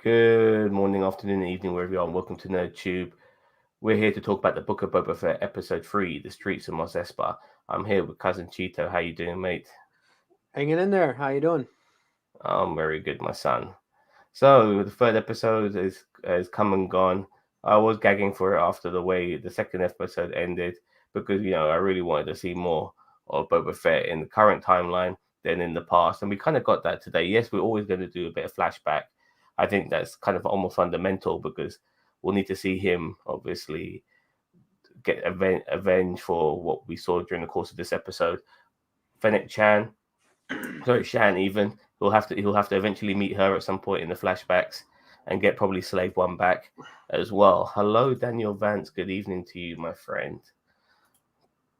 Good morning, afternoon, evening, wherever you are, and welcome to NerdTube. We're here to talk about the Book of Boba Fett, Episode 3, The Streets of Mos Espa. I'm here with Cousin Cheeto. How you doing, mate? Hanging in there. How you doing? I'm very good, my son. So, the third episode is come and gone. I was gagging for it after the way the second episode ended because, I really wanted to see more of Boba Fett in the current timeline than in the past. And we kind of got that today. Yes, we're always going to do a bit of flashback. I think that's kind of almost fundamental because we'll need to see him, obviously, get avenged for what we saw during the course of this episode. Fennec Chan, sorry, Shan even, he'll have to eventually meet her at some point in the flashbacks and get probably Slave One back as well. Hello, Daniel Vance. Good evening to you, my friend.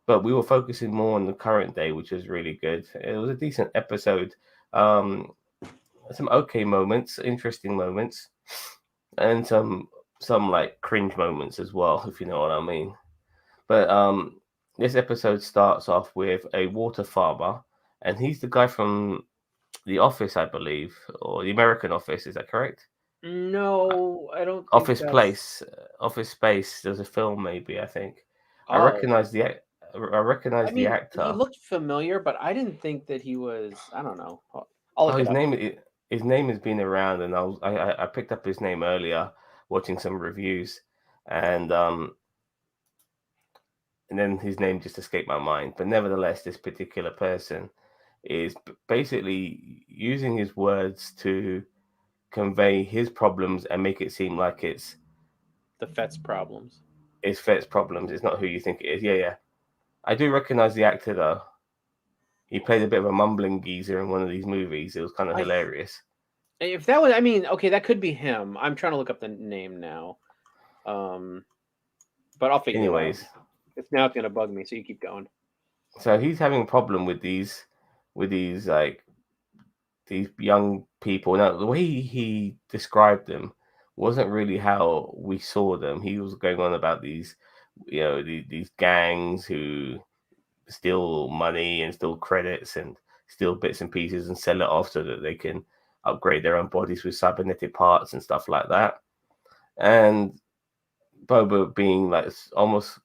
But we were focusing more on the current day, which was really good. It was a decent episode. Um, some okay moments, interesting moments, and some like cringe moments as well, if you know what I mean. But this episode starts off with a water farmer, and he's the guy from The Office, I believe, or the American Office. Is that correct? No, I don't think Office that's. Place, Office Space. There's a film, maybe. I think I Oh, recognize the I I recognize the mean, he actor. looked familiar, but I didn't think that he was. I don't know. I'll Oh, look it up. his name has been around, and I picked up his name earlier watching some reviews, and and then his name just escaped my mind. But nevertheless, this particular person is basically using his words to convey his problems and make it seem like The Fett's problems. it's Fett's problems. It's not who you think it is. Yeah, yeah. I do recognize the actor though. He played a bit of a mumbling geezer in one of these movies. It was kind of I hilarious. if that was, I mean, okay, that could be him. I'm trying to look up the name now. Um, but I'll figure it out. Anyways, It's now it's gonna bug me. So you keep going. so he's having a problem with these young people. Now, the way he described them wasn't really how we saw them. He was going on about these gangs who steal money and steal credits and steal bits and pieces and sell it off so that they can upgrade their own bodies with cybernetic parts and stuff like that. And Boba being like almost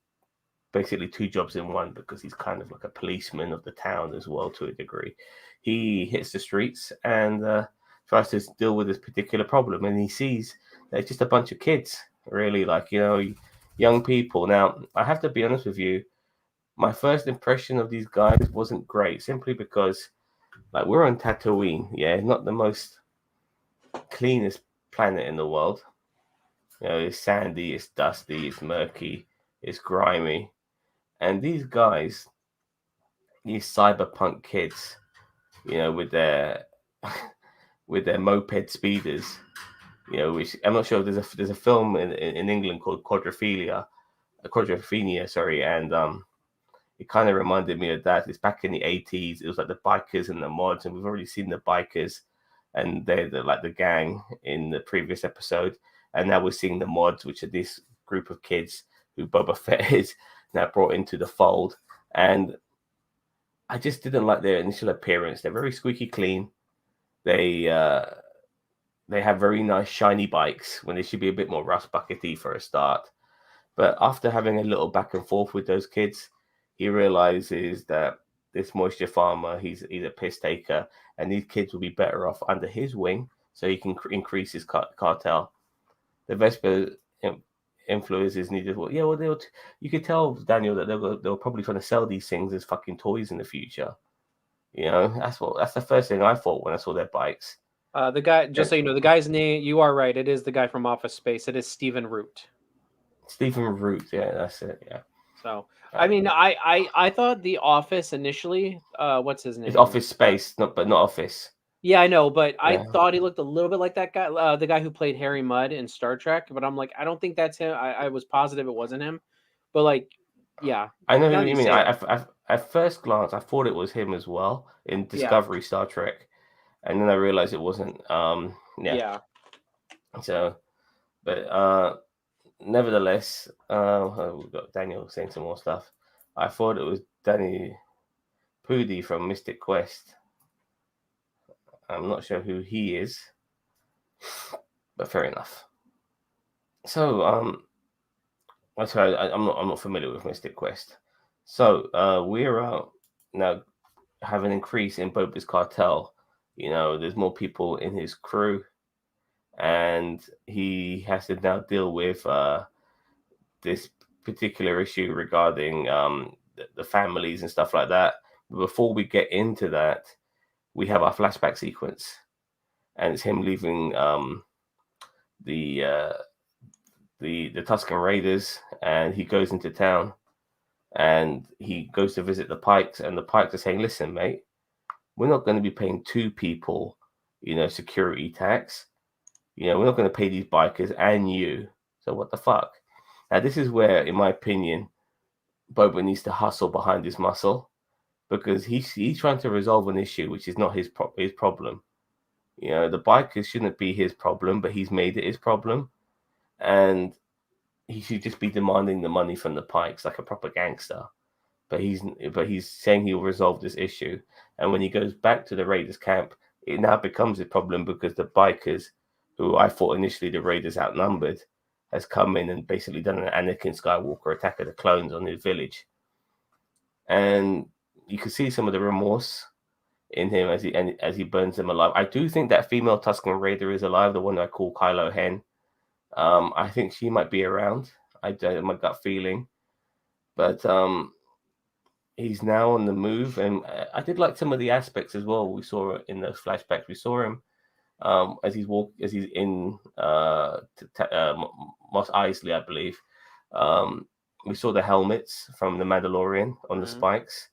basically two jobs in one because he's kind of like a policeman of the town as well to a degree. He hits the streets and tries to deal with this particular problem, and he sees that it's just a bunch of kids, really, like young people. Now, I have to be honest with you. My first impression of these guys wasn't great, simply because like we're on Tatooine, yeah, not the most cleanest planet in the world. It's sandy, it's dusty, it's murky, it's grimy, and these guys, these cyberpunk kids, with their with their moped speeders, which I'm not sure. There's a film in England called Quadrophenia, sorry, and it kind of reminded me of that. It's back in the 80s. It was like the bikers and the mods, and we've already seen the bikers and they're like the gang in the previous episode, and now we're seeing the mods, which are this group of kids who Boba Fett is now brought into the fold, and I just didn't like their initial appearance. They're very squeaky clean. They uh, they have very nice shiny bikes when they should be a bit more rust buckety for a start. But after having a little back and forth with those kids, he realizes that this moisture farmer, he's a piss taker, and these kids will be better off under his wing, so he can increase his cartel. The Vesper influences needed. Well, yeah, well, you could tell Daniel that they were probably trying to sell these things as fucking toys in the future. That's the first thing I thought when I saw their bikes. The guy, just And so you know, the guy's name. You are right. It is the guy from Office Space. It is Stephen Root. Stephen Root, yeah, that's it. Yeah, So uh, I mean, I thought The Office initially. What's his it's name? Office Space, not Office. Yeah, I know, but I Yeah, thought he looked a little bit like that guy, the guy who played Harry Mudd in Star Trek. But I'm like, I don't think that's him. I was positive it wasn't him. But like, yeah. I know Now what that you you mean. say it, At first glance, I thought it was him as well in yeah, Discovery Star Trek, and then I realized it wasn't. Yeah. yeah. So, but nevertheless, we've got Daniel saying some more stuff. I thought it was Danny Pudi from Mystic Quest. I'm not sure who he is, But fair enough. So sorry, I'm not familiar with Mystic Quest. So we're now have an increase in Boba's cartel. You know, there's more people in his crew, and he has to now deal with this particular issue regarding the families and stuff like that. But before we get into that, we have our flashback sequence, and it's him leaving the uh, the Tuscan Raiders, and he goes into town, and he goes to visit the Pikes, and the Pikes are saying, "Listen, mate, we're not going to be paying two people, security tax. We're not going to pay these bikers and you. So what the fuck?" Now this is where, in my opinion, Boba needs to hustle behind his muscle, because he's trying to resolve an issue which is not his problem. The bikers shouldn't be his problem, but he's made it his problem, and he should just be demanding the money from the Pikes like a proper gangster. But he's saying he'll resolve this issue, and when he goes back to the Raiders camp, it now becomes a problem because the bikers, who I thought initially the Raiders outnumbered, has come in and basically done an Anakin Skywalker Attack of the Clones on his village, and you can see some of the remorse in him as he burns them alive. I do think that female Tusken Raider is alive, the one I call Kylo Hen. I think she might be around. My gut feeling, but he's now on the move, and I did like some of the aspects as well. We saw in those flashbacks. We saw him as he's in Mos Eisley, I believe. We saw the helmets from the Mandalorian on the spikes.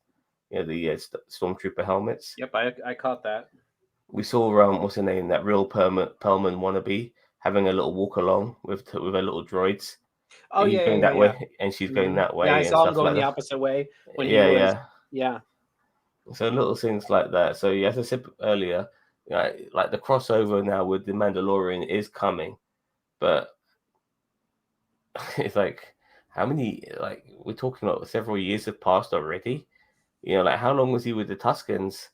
The stormtrooper helmets. Yep, I caught that. We saw what's her name, that real Perlman wannabe, having a little walk along with her little droids. Oh He's yeah, going yeah, that yeah. way, and she's going that Yeah, I way, and saw him stuff going like the that. opposite way when he Yeah, was. yeah. Yeah. So little things like that. So yeah, as I said earlier, like the crossover now with the Mandalorian is coming, but it's like, how many? Like, we're talking about several years have passed already. Like, how long was he with the Tuscans?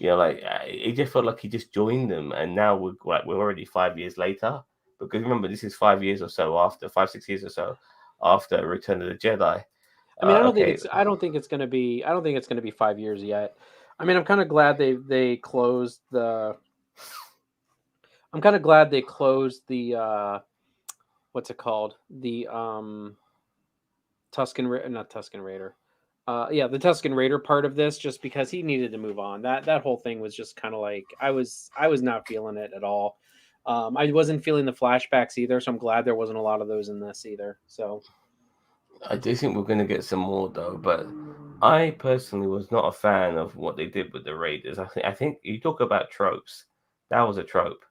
Like, it just felt like he just joined them, and now we're already 5 years later. Because remember, this is 5 years or so after, 5 6 years or so after Return of the Jedi. I mean, Okay, I don't think it's going to be. I don't think it's going to be 5 years yet. I mean, I'm kind of glad they closed the. I'm kind of glad they closed the. What's it called? The not Tuscan Raider. Yeah, the Tuscan Raider part of this, just because he needed to move on. That whole thing was just kind of like I was not feeling it at all. I wasn't feeling the flashbacks either, so I'm glad there wasn't a lot of those in this either. So I do think we're going to get some more though, but I personally was not a fan of what they did with the Raiders. I think you talk about tropes. That was a trope,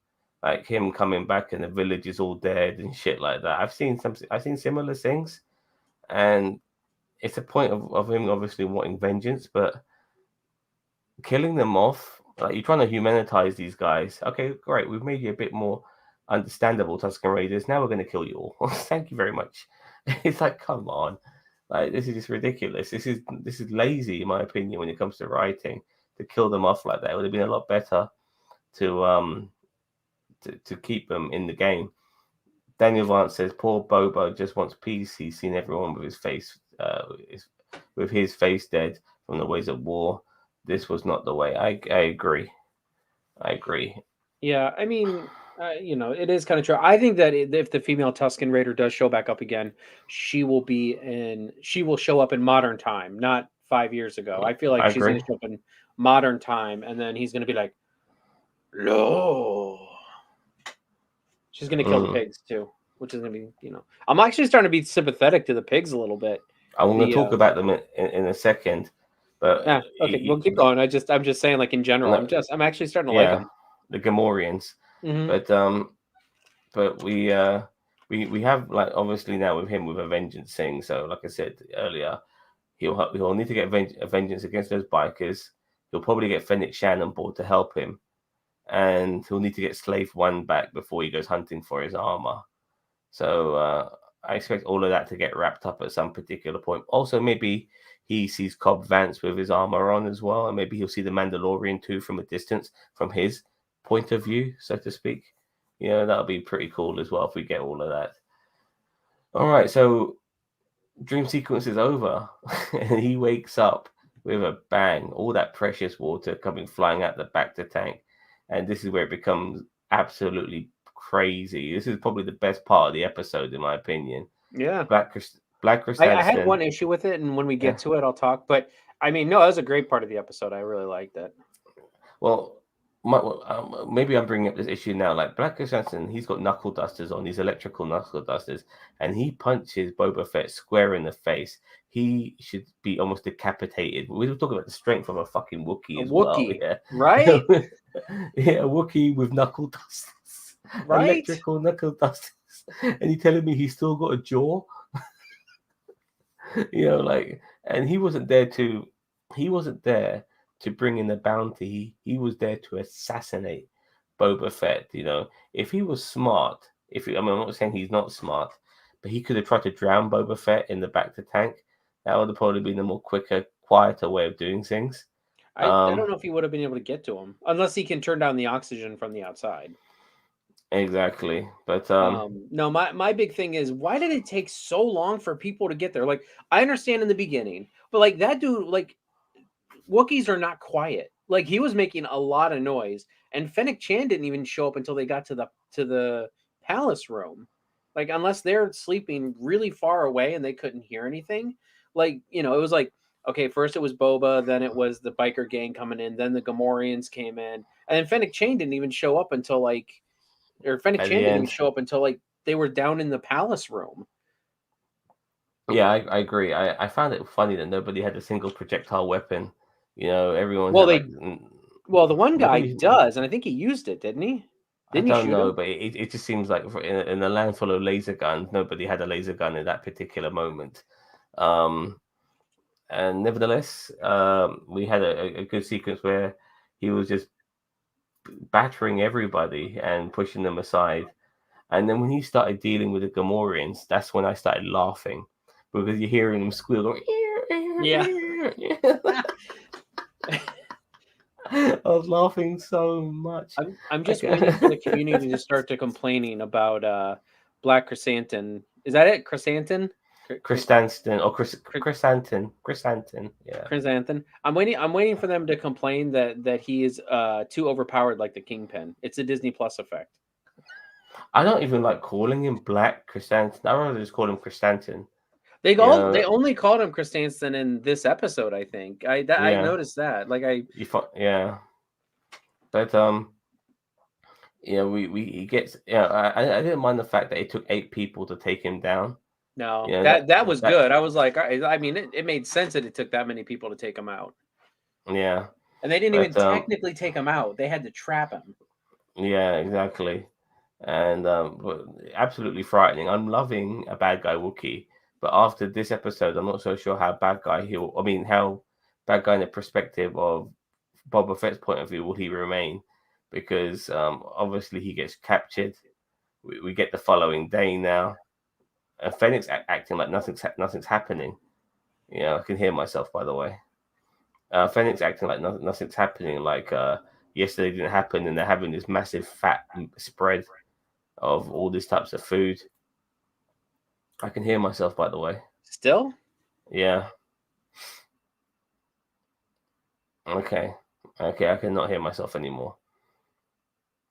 like him coming back and the village is all dead and shit like that. I've seen similar things, and it's a point of him obviously wanting vengeance, but killing them off, like, you're trying to humanize these guys. Okay, great, we've made you a bit more understandable, Tusken Raiders. Now we're going to kill you all. Thank you very much. It's like, come on, like, this is just ridiculous. This is lazy, in my opinion, when it comes to writing, to kill them off like that. It would have been a lot better to to keep them in the game. Daniel Vance says, "Poor Bobo just wants peace. He's seen everyone with with his face dead from the ways of war. This was not the way." I agree. I agree. yeah, I mean, it is kind of true. I think that if the female Tuscan Raider does show back up again, she will show up in modern time, not 5 years ago. I feel like I she's going agree. to show up in modern time, and then he's going to be like, "No." She's going to kill the Mm. pigs too, which is going to be. I'm actually starting to be sympathetic to the pigs a little bit. I'm going to The talk about them in a second, but Yeah, okay, well keep going. I'm just saying, like in general, no, I'm actually starting to like yeah, them. the Gamorreans. Hmm. But we have, like, obviously now with him with a vengeance thing. So like I said earlier, he'll need to get a vengeance against those bikers. He'll probably get Fennec Shan on board to help him, and he'll need to get Slave One back before he goes hunting for his armor. So I expect all of that to get wrapped up at some particular point. Also, maybe he sees Cobb Vance with his armor on as well, and maybe he'll see the Mandalorian too from a distance, from his point of view, so to speak. You know, that'll be pretty cool as well if we get all of that. All right, so dream sequence is over, and he wakes up with a bang. All that precious water coming flying out the back to tank, and this is where it becomes absolutely crazy. This is probably the best part of the episode, in my opinion. Yeah. Black I had Chrysanthemum. one issue with it, and when we Yeah. get to it, I'll talk. But I mean, no, that was a great part of the episode. I really liked it. Well, maybe I'm bringing up this issue now. Like Black Chrysanthemum, he's got knuckle dusters on, these electrical knuckle dusters, and he punches Boba Fett square in the face. He should be almost decapitated. We were talking about the strength of a fucking A Wookiee as well. Wookiee, Yeah, right? yeah, a Wookiee with knuckle dusters, Right? electrical knuckle dusters, and you telling me he's still got a jaw? Like, and he wasn't there to bring in the bounty. He was there to assassinate Boba Fett. If he was smart, I'm not saying he's not smart, but he could have tried to drown Boba Fett in the back to tank. That would have probably been a more quicker, quieter way of doing things. I don't know if he would have been able to get to him unless he can turn down the oxygen from the outside. Exactly, but No, my big thing is, why did it take so long for people to get there? Like, I understand in the beginning, but like that dude, like Wookiees are not quiet. Like, he was making a lot of noise, and Fennec Chan didn't even show up until they got to the palace room. Like, unless they're sleeping really far away and they couldn't hear anything. Like, it was like, okay, first it was Boba, then it was the biker gang coming in, then the Gamorreans came in, and then Fennec Chan didn't even show up until like, or Fennec at Chan the didn't even end, show up until like they were down in the palace room. yeah, I agree. I found it funny that nobody had a single projectile weapon. Everyone Well, had like they well, the one guy nobody. does, and I think he used it, didn't he? I Didn't he don't shoot know, him? but it just seems like in a land full of laser guns, nobody had a laser gun in that particular moment. Um, and nevertheless, we had a good sequence where he was just battering everybody and pushing them aside. And then when he started dealing with the Gamorreans, that's when I started laughing because you're hearing them squeal. Going, Yeah. I was laughing so much. I'm just waiting for the community to start to complaining about Black Chrysanthemum. Is that it? Chrysanthemum? Chrysanthemum or Chrysanthemum, yeah. Chrysanthemum. I'm waiting for them to complain that he is too overpowered like the Kingpin. It's a Disney Plus effect. I don't even like calling him Black Chrysanthemum. I rather just call him Chrysanthemum. They only called him Chrysanthemum in this episode, I think. I Yeah. noticed that. Like yeah. But he gets. I didn't mind the fact that it took 8 people to take him down. No, Yeah, that was good. I was like, I mean, it made sense that it took that many people to take him out. Yeah. And they didn't But, even technically take him out. They had to trap him. Yeah, exactly. And but absolutely frightening. I'm loving a bad guy Wookiee, but after this episode, I'm not so sure how bad guy how bad guy in the perspective of Boba Fett's point of view will he remain? Because obviously he gets captured. We get the following day now. Fennec's acting like nothing's happening. I can hear myself, by the way. Fennec's acting like nothing's happening. Like yesterday didn't happen, and they're having this massive fat spread of all these types of food. I can hear myself, by the way. Still? Yeah. Okay. I cannot hear myself anymore.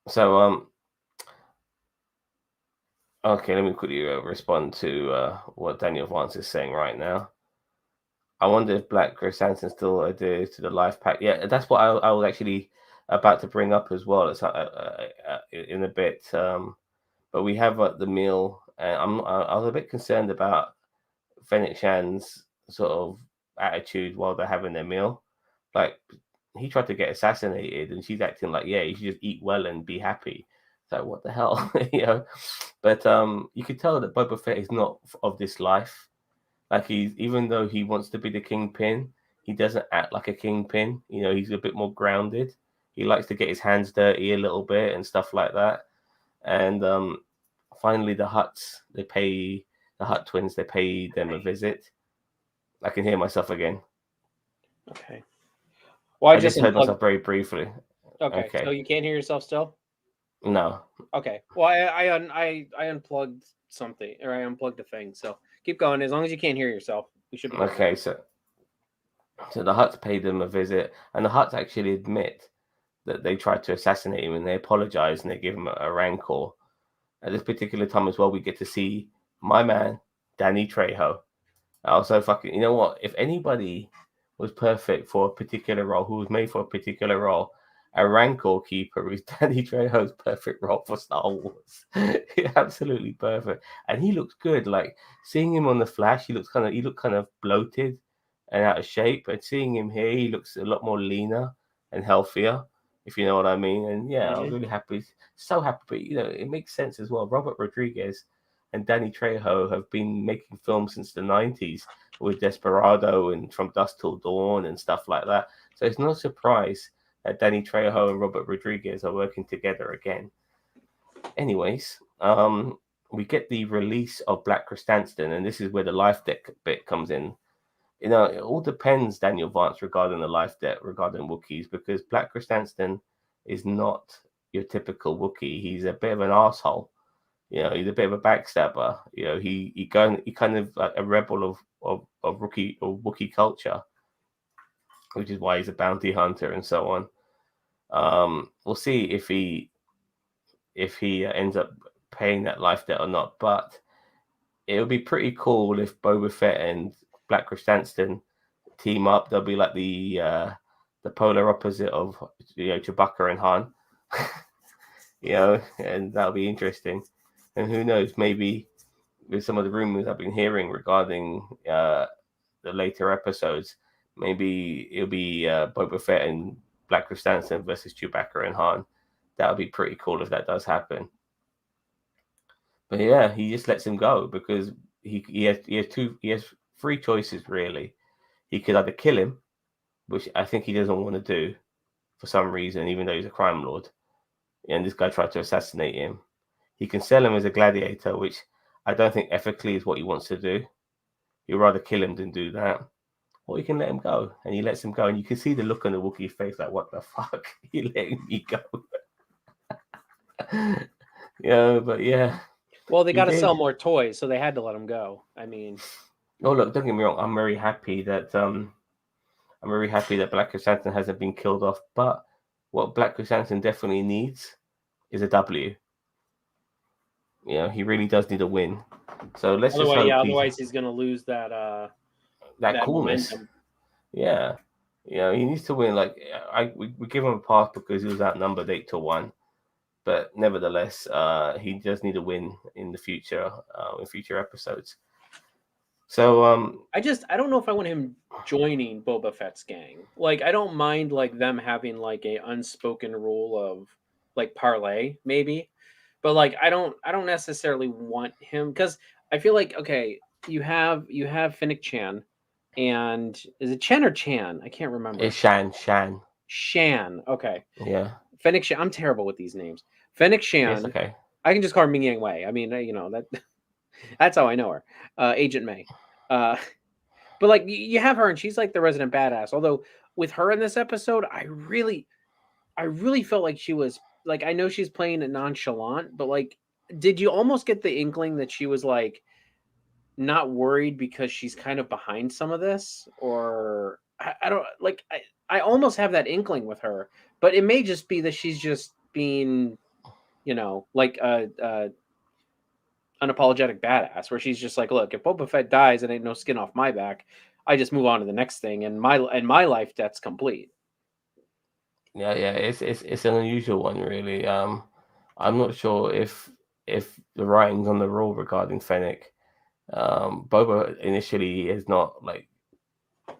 So okay, let me quickly respond to what Daniel Vance is saying right now. I wonder if Black Chrysanthemum still adheres to the life pack. Yeah, that's what I was actually about to bring up as well. It's in a bit. But we have the meal, and I was a bit concerned about Fennec Shan's sort of attitude while they're having their meal. Like, he tried to get assassinated, and she's acting like, yeah, you should just eat well and be happy. So what the hell, But you could tell that Boba Fett is not of this life. Like, even though he wants to be the kingpin, he doesn't act like a kingpin. He's a bit more grounded. He likes to get his hands dirty a little bit and stuff like that. And finally, the Hutt twins, they pay them a visit. I can hear myself again. Okay. Well, I just heard myself very briefly. Okay. So you can't hear yourself still? No. Okay. Well, I unplugged something, or I unplugged a thing. So keep going. As long as you can't hear yourself, we should be good now. Okay, so the Hutts paid them a visit, and the Hutts actually admit that they tried to assassinate him, and they apologize and they give him a rancor. At this particular time as well, we get to see my man Danny Trejo. Also, fucking, you know what? If anybody was perfect for a particular role, who was made for a particular role, a Rancor keeper is Danny Trejo's perfect role for Star Wars. Absolutely perfect, and he looks good. Like seeing him on the Flash, he looked kind of bloated and out of shape. And seeing him here, he looks a lot more leaner and healthier, if you know what I mean. And yeah, I was Hmm. really happy, so happy. But you know, it makes sense as well. Robert Rodriguez and Danny Trejo have been making films since the 90s with Desperado and From Dusk Till Dawn and stuff like that. So it's no surprise that Danny Trejo and Robert Rodriguez are working together again. Anyways, we get the release of Black Chrysanthemum, and this is where the life deck bit comes in. You know, it all depends, Daniel Vance, regarding the life debt regarding Wookiees, because Black Chrysanthemum is not your typical Wookiee. He's a bit of an asshole. You know, he's a bit of a backstabber. You know, he kind of like a rebel of rookie or Wookiee culture, which is why he's a bounty hunter and so on. We'll see if he ends up paying that life debt or not. But it would be pretty cool if Boba Fett and Black Chrysanthemum team up. They'll be like the polar opposite of Chewbacca and Han. And that'll be interesting. And who knows, maybe with some of the rumors I've been hearing regarding the later episodes, maybe it'll be Boba Fett and Black Chrysanthemum versus Chewbacca and Han. That would be pretty cool if that does happen. But yeah, he just lets him go because he has three choices really. He could either kill him, which I think he doesn't want to do for some reason, even though he's a crime lord, and this guy tried to assassinate him. He can sell him as a gladiator, which I don't think ethically is what he wants to do. He'd rather kill him than do that. Or you can let him go, and he lets him go, and you can see the look on the Wookiee's face, like, "What the fuck? You letting me go?" But yeah, Well, they he got to did. sell more toys, so they had to let him go. I mean, Oh look, don't get me wrong. I'm very happy that Black Chrysanthemum hasn't been killed off. But what Black Chrysanthemum definitely needs is a W. He really does need a win. So let's just otherwise, yeah, hope otherwise he's gonna lose that that coolness. momentum. Yeah, he needs to win. Like we give him a pass because he was outnumbered 8-1, but nevertheless, he does need a win in the future, in future episodes. So I don't know if I want him joining Boba Fett's gang. Like, I don't mind like them having like a unspoken rule of like parlay, maybe, but like I don't necessarily want him because I feel like okay, you have Finnick Chan, and is it Chen or Chan? I can't it's remember. Shan. Shan. Okay, Yeah, Fennec Shan. I'm terrible with these names. Fennec it's Shan. okay. I can just call her Ming Yang Wei. I mean, that that's how I know her. Agent May. Uh, but like you have her, and she's like the resident badass. Although with her in this episode, I really felt like she was like I know she's playing it nonchalant, but like, did you almost get the inkling that she was like not worried because she's kind of behind some of this, or I don't like I almost have that inkling with her, but it may just be that she's just being like a unapologetic badass, where she's just like, look, if Boba Fett dies, it ain't no skin off my back. I just move on to the next thing, and my life debt's complete. Yeah. It's an unusual one, really. I'm not sure if the writing's on the wall regarding Fennec. Boba initially has not like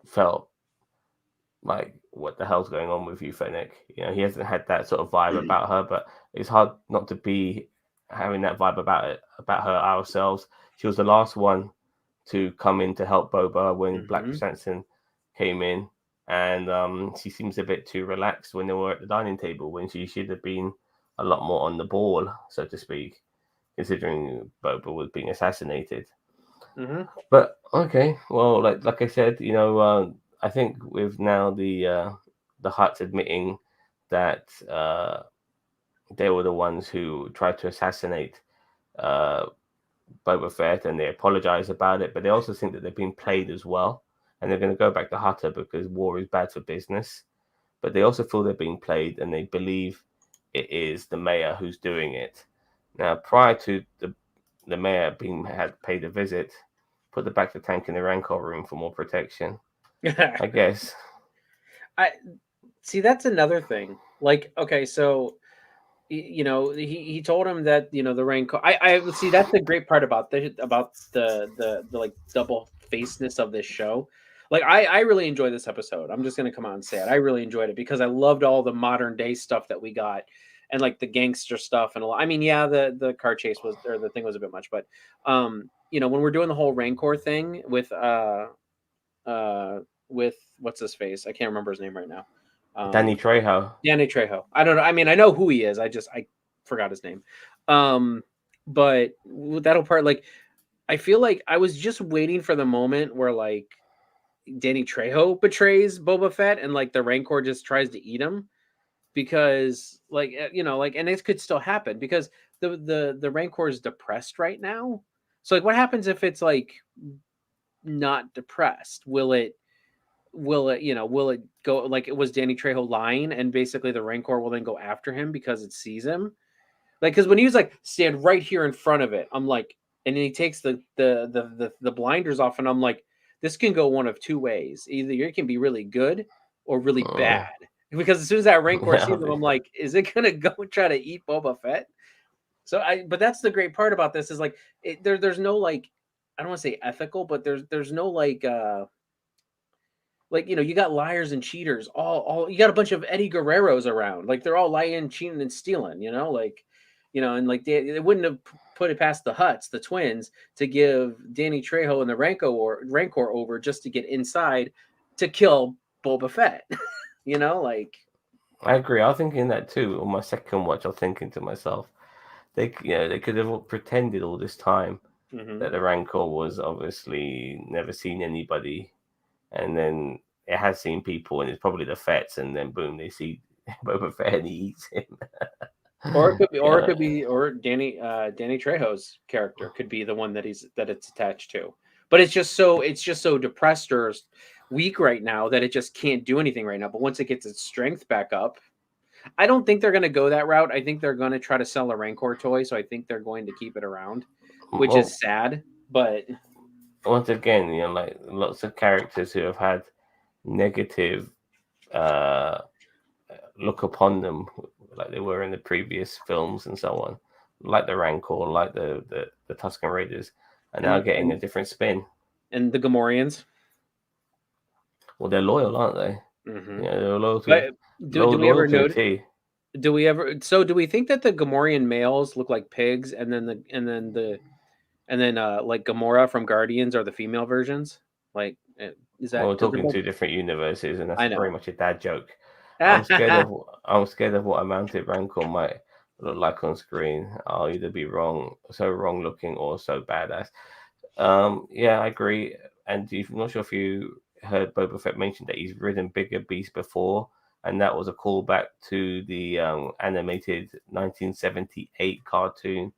felt like what the hell's going on with you, Fennec. He hasn't had that sort of vibe about her, but it's hard not to be having that vibe about her ourselves. She was the last one to come in to help Boba when Black Mm-hmm. Chrysanthemum came in, and she seems a bit too relaxed when they were at the dining table when she should have been a lot more on the ball, so to speak, considering Boba was being assassinated. Mm-hmm. But okay, well, like I said, I think with now the Hutts admitting that they were the ones who tried to assassinate uh, Boba Fett, and they apologize about it. But they also think that they've been played as well, and they're going to go back to Hutter because war is bad for business. But they also feel they're being played, and they believe it is the mayor who's doing it. Now, prior to the mayor being had paid a visit, put the back to tank in the Rancor room for more protection. I guess. I see that's another thing. Like, okay, so he told him that the raincoat. I see that's the great part about the like double facedness of this show. Like I really enjoy this episode. I'm just gonna come out and say it. I really enjoyed it because I loved all the modern day stuff that we got, and like the gangster stuff and a lot. I mean, yeah, the car chase was or the thing was a bit much, but when we're doing the whole Rancor thing uh with what's his face? I can't remember his name right now. Danny Trejo. Danny Trejo. I don't know. I mean, I know who he is. I forgot his name. Um, but with that whole part, like, I feel like I was just waiting for the moment where like Danny Trejo betrays Boba Fett and like the Rancor just tries to eat him because like like and this could still happen because the Rancor is depressed right now. So like, what happens if it's like not depressed? Will it go like it was Danny Trejo lying and basically the Rancor will then go after him because it sees him? Like, because when he was like, stand right here in front of it, I'm like, and then he takes the blinders off, and I'm like, this can go one of two ways. Either it can be really good or really bad. Mm. Because as soon as that Rancor sees him, Yeah, I'm like, is it gonna go and try to eat Boba Fett? But that's the great part about this is like, there's no like, I don't want to say ethical, but there's no like you got liars and cheaters all you got a bunch of Eddie Guerreros around, like they're all lying, cheating, and stealing, like and like they wouldn't have put it past the Hutts, the twins, to give Danny Trejo and the Rancor over just to get inside to kill Boba Fett. Like I agree. I was thinking that too. On my second watch, I was thinking to myself, they could have pretended all this time mhm. that the Rancor was obviously never seen anybody, and then it has seen people, and it's probably the Fets, and then boom, they see Boba Fett and he eats him. Or it could be, Yeah. or Danny Trejo's character could be the one that it's attached to. But it's just so depressed or weak right now that it just can't do anything right now. But once it gets its strength back up, I don't think they're going to go that route. I think they're going to try to sell a Rancor toy, so I think they're going to keep it around, which Well, is sad. But once again, like lots of characters who have had negative uh, look upon them, like they were in the previous films and so on, like the Rancor, like the Tusken Raiders, are now and getting a and, different spin. and the Gamorreans. Well, they're loyal, aren't they? Hmm. They're loyal to But do we loyal ever to a know? T. Do we think that the Gamorrean males look like pigs, and then like Gamora from Guardians are the female versions? Like, is Well, that we're because they're talking both? two different universes, and that's I very know. much a dad joke. I'm scared of what a mounted Rancor might look like on screen. I'll either be so wrong looking, or so badass. Yeah, I agree. And I'm not sure if you heard Boba Fett mention that he's ridden bigger beasts before, and that was a callback to the animated 1978 cartoon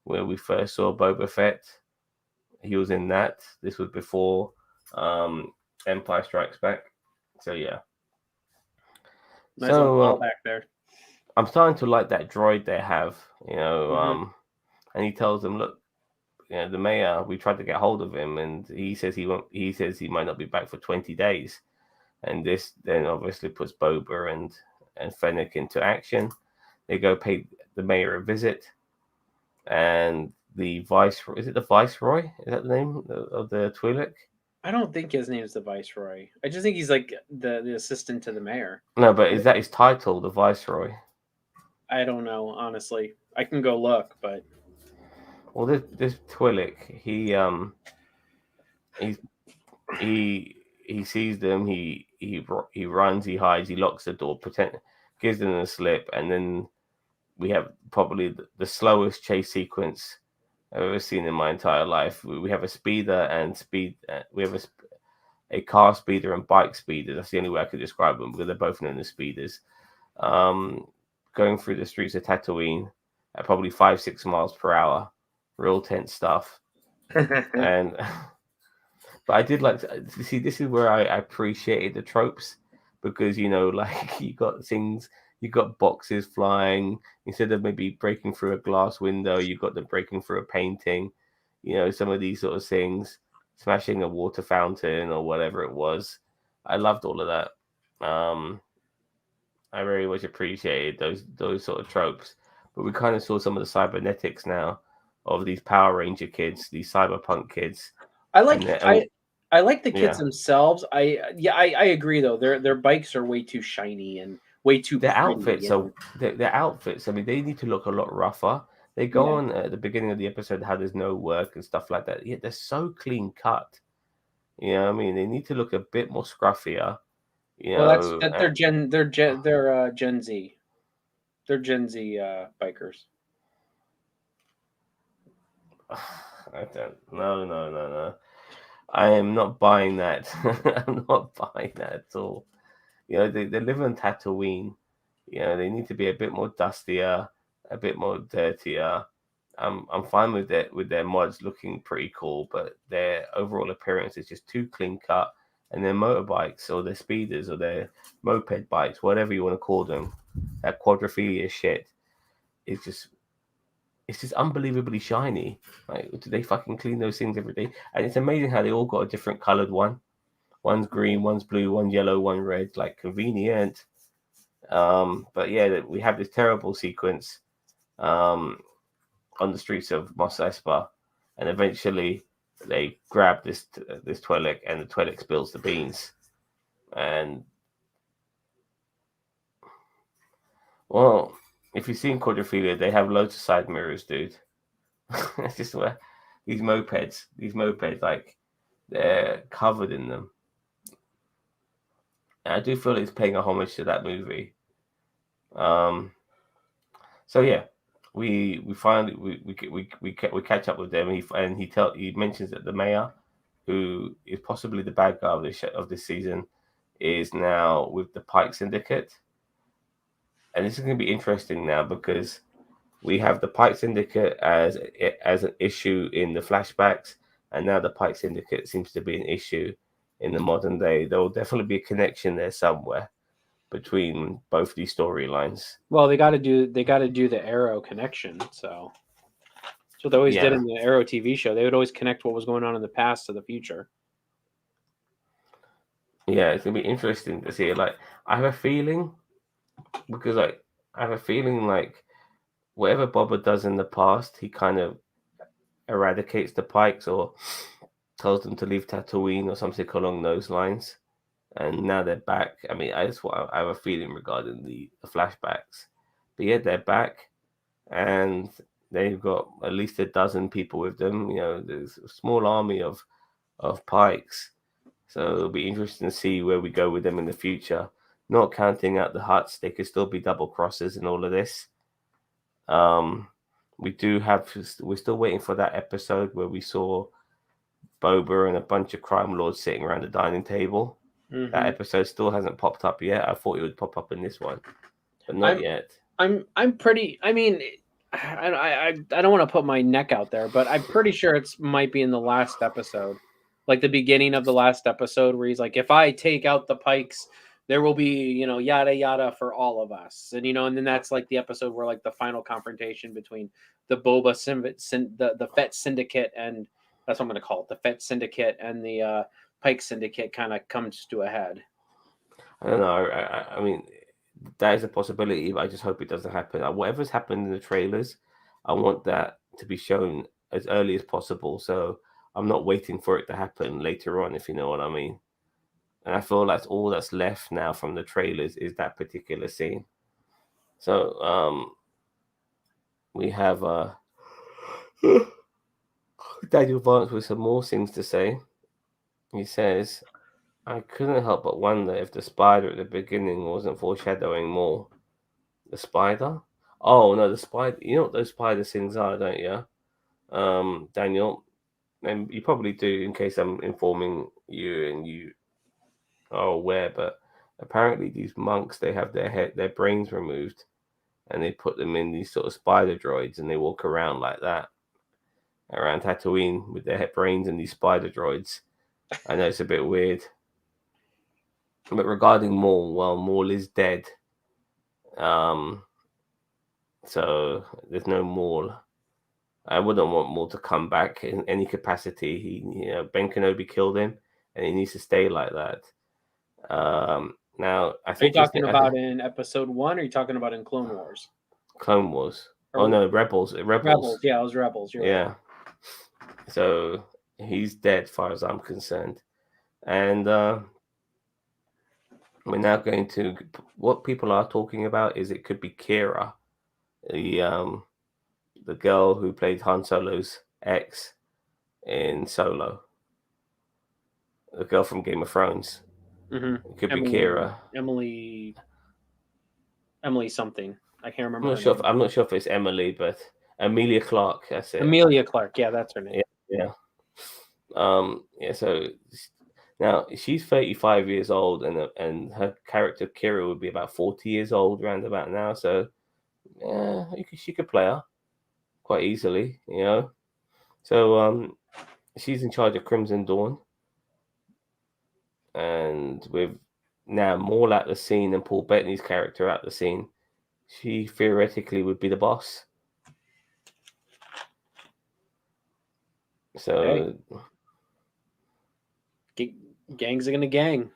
where we first saw Boba Fett. He was in that. This was before um, Empire Strikes Back. So yeah. Nice little So callback there. I'm starting to like that droid they have. Hmm. And he tells them, look, the mayor. We tried to get hold of him, and he says he won't. He says he might not be back for 20 days. And this then obviously puts Boba and Fennec into action. They go pay the mayor a visit, and the vice is it the viceroy? Is that the name of the Twi'lek? I don't think his name's the Viceroy. I just think he's like the assistant to the mayor. No, but is that his title, the viceroy? I don't know, honestly. I can go look, but Well, this Twi'lek, he's he sees them. He runs. He hides. He locks the door. Gives them a slip, and then we have probably the slowest chase sequence I've ever seen in my entire life. We have a speeder and speed. We have a car speeder and bike speeder. That's the only way I could describe them because they're both known as speeders. Um, going through the streets of Tatooine at probably 5-6 miles per hour, real tense stuff. And but I did like to see. This is where I appreciated the tropes because like you got things, you got boxes flying instead of maybe breaking through a glass window. You got them breaking through a painting. Some of these sort of things, smashing a water fountain or whatever it was. I loved all of that. I very much appreciated those sort of tropes. But we kind of saw some of the cybernetics now of these Power Ranger kids, these cyberpunk kids, I and like I I like the kids yeah, themselves. I agree though. Their bikes are way too shiny and way too their pretty. outfits. And So their outfits. I mean, they need to look a lot rougher. They go yeah, on at the beginning of the episode how there's no work and stuff like that. Yet they're so clean cut. I mean, they need to look a bit more scruffier. You well, know, they're Gen Z. They're Gen Z bikers. I don't. No, no, no, no. I am not buying that. I'm not buying that at all. They live on Tatooine. They need to be a bit more dustier, a bit more dirtier. I'm fine with their mods looking pretty cool, but their overall appearance is just too clean cut. And their motorbikes or their speeders or their moped bikes, whatever you want to call them, that quadrophilia shit is just it's just unbelievably shiny. Like, do they fucking clean those things every day? And it's amazing how they all got a different colored one. One's green, one's blue, one yellow, one red. Like convenient. But yeah, we have this terrible sequence um, on the streets of Mos Espa, and eventually they grab this Twi'lek, and the Twi'lek spills the beans. And well, if you've seen Quadrophilia, they have loads of side mirrors, dude. It's just where these mopeds, like they're covered in them. And I do feel it's paying a homage to that movie. Um, So yeah, we finally we catch up with them. He mentions that the mayor, who is possibly the bad guy of this season, is now with the Pike Syndicate, and this is going to be interesting now because we have the Pike Syndicate as an issue in the flashbacks, and now the Pike Syndicate seems to be an issue in the modern day. There will definitely be a connection there somewhere between both these storylines. Well, they got to do the Arrow connection. So that's what they always did Yeah, in the Arrow TV show. They would always connect what was going on in the past to the future. yeah, it's gonna be interesting to see. Like, I have a feeling because I have a feeling like whatever Boba does in the past, he kind of eradicates the Pikes or tells them to leave Tatooine or something along those lines. And now they're back. I mean, I have a feeling regarding the flashbacks. But yeah, they're back, and they've got at least a dozen people with them. There's a small army of Pikes. So it'll be interesting to see where we go with them in the future. Not counting out the Huts, they could still be double crosses in all of this. Um, we're still waiting for that episode where we saw Boba and a bunch of crime lords sitting around the dining table. That Hmm. episode still hasn't popped up yet. I thought it would pop up in this one, but not I'm yet. I'm pretty. I mean, I don't want to put my neck out there, but I'm pretty sure it's might be in the last episode, like the beginning of the last episode, where he's like, "If I take out the Pikes, there will be yada yada for all of us," and then that's like the episode where like the final confrontation between the the Fett Syndicate, and that's what I'm going to call it, the Fett Syndicate and the Pike Syndicate kind of comes to a head. I don't know. I mean, that is a possibility, but I just hope it doesn't happen. Whatever's happened in the trailers, I want that to be shown as early as possible. So I'm not waiting for it to happen later on, if you know what I mean. And I feel that's all that's left now from the trailers is that particular scene. So we have Daniel Vance with some more things to say. He says, I couldn't help but wonder if the spider at the beginning wasn't foreshadowing more. The spider? Oh no, the spider. You know what those spider things are, don't you, Daniel? And you probably do, in case I'm informing you and you are aware. But apparently, these monks they have their brains removed, and they put them in these sort of spider droids, and they walk around like that around Tatooine with their brains and these spider droids. I know it's a bit weird, but regarding Maul, well, Maul is dead. Um, so there's no Maul. I wouldn't want Maul to come back in any capacity. Ben Kenobi killed him, and he needs to stay like that. Now I Are you think this talking about in episode 1? Or are you talking about in Clone Wars? Clone Wars. Oh Or no, Rebels. Rebels? Yeah, it was Rebels. You're right. Yeah. So he's dead, as far as I'm concerned, and we're now going to. What people are talking about is it could be Kira, the girl who played Han Solo's ex in Solo, the girl from Game of Thrones. Mm-hmm. It could be Kira. Emily something. I can't remember her name. I'm not sure if it's Emily, but Emilia Clarke. That's it. Emilia Clarke. Yeah, that's her name. Yeah. Yeah. So now she's 35 years old, and her character Kira would be about 40 years old, round about now. So yeah, she could play her quite easily, So she's in charge of Crimson Dawn, and with now Maul at the scene and Paul Bettany's character at the scene, she theoretically would be the boss. So gangs are gonna gang.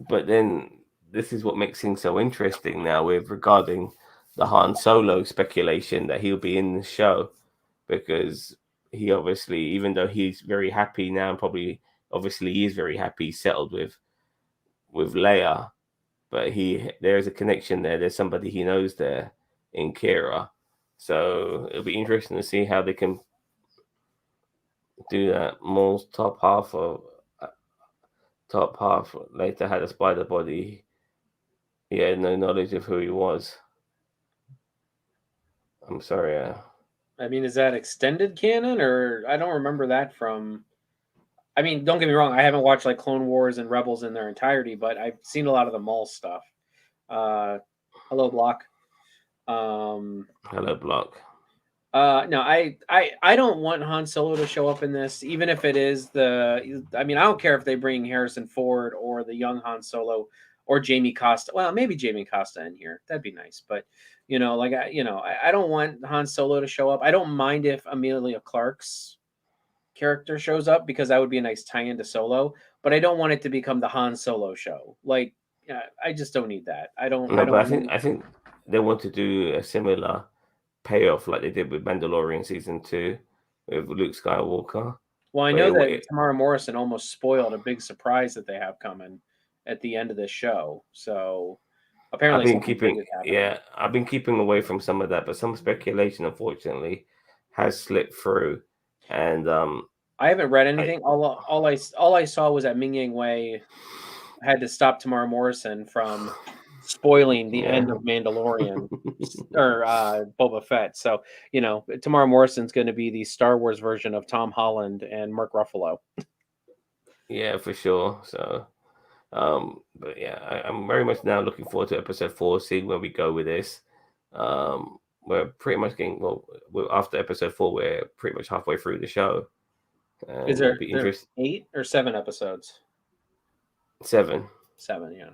But then this is what makes things so interesting now with regarding the Han Solo speculation that he'll be in the show, because he obviously, even though he's very happy now, and probably obviously he is very happy, settled with Leia, but there is a connection there. There's somebody he knows there in Kira, so it'll be interesting to see how they can do that. Maul's top half later had a spider body. He had no knowledge of who he was. I'm sorry. I mean, is that extended canon, or I don't remember that from? I mean, don't get me wrong. I haven't watched like Clone Wars and Rebels in their entirety, but I've seen a lot of the Maul stuff. Hello, Block. Hello, Block. No, I don't want Han Solo to show up in this, even if it is the. I mean, I don't care if they bring Harrison Ford or the young Han Solo or Jamie Costa. Well, maybe Jamie Costa in here. That'd be nice, but I don't want Han Solo to show up. I don't mind if Emilia Clarke's character shows up, because that would be a nice tie-in to Solo. But I don't want it to become the Han Solo show. Like, I just don't need that. I don't. No, but I think they want to do a similar payoff like they did with Mandalorian season 2 with Luke Skywalker. Well, I know that Tamara Morrison almost spoiled a big surprise that they have coming at the end of this show. So apparently, I've been keeping away from some of that, but some speculation, unfortunately, has slipped through. And I haven't read anything. All I saw was that Ming-Na Wen had to stop Tamara Morrison from spoiling the end of Mandalorian or Boba Fett. So, Tamara Morrison's going to be the Star Wars version of Tom Holland and Mark Ruffalo. Yeah, for sure. So, but yeah, I'm very much now looking forward to episode 4, seeing where we go with this. We're pretty much after episode 4, we're pretty much halfway through the show. Is there 8 or 7 episodes? 7. 7, yeah.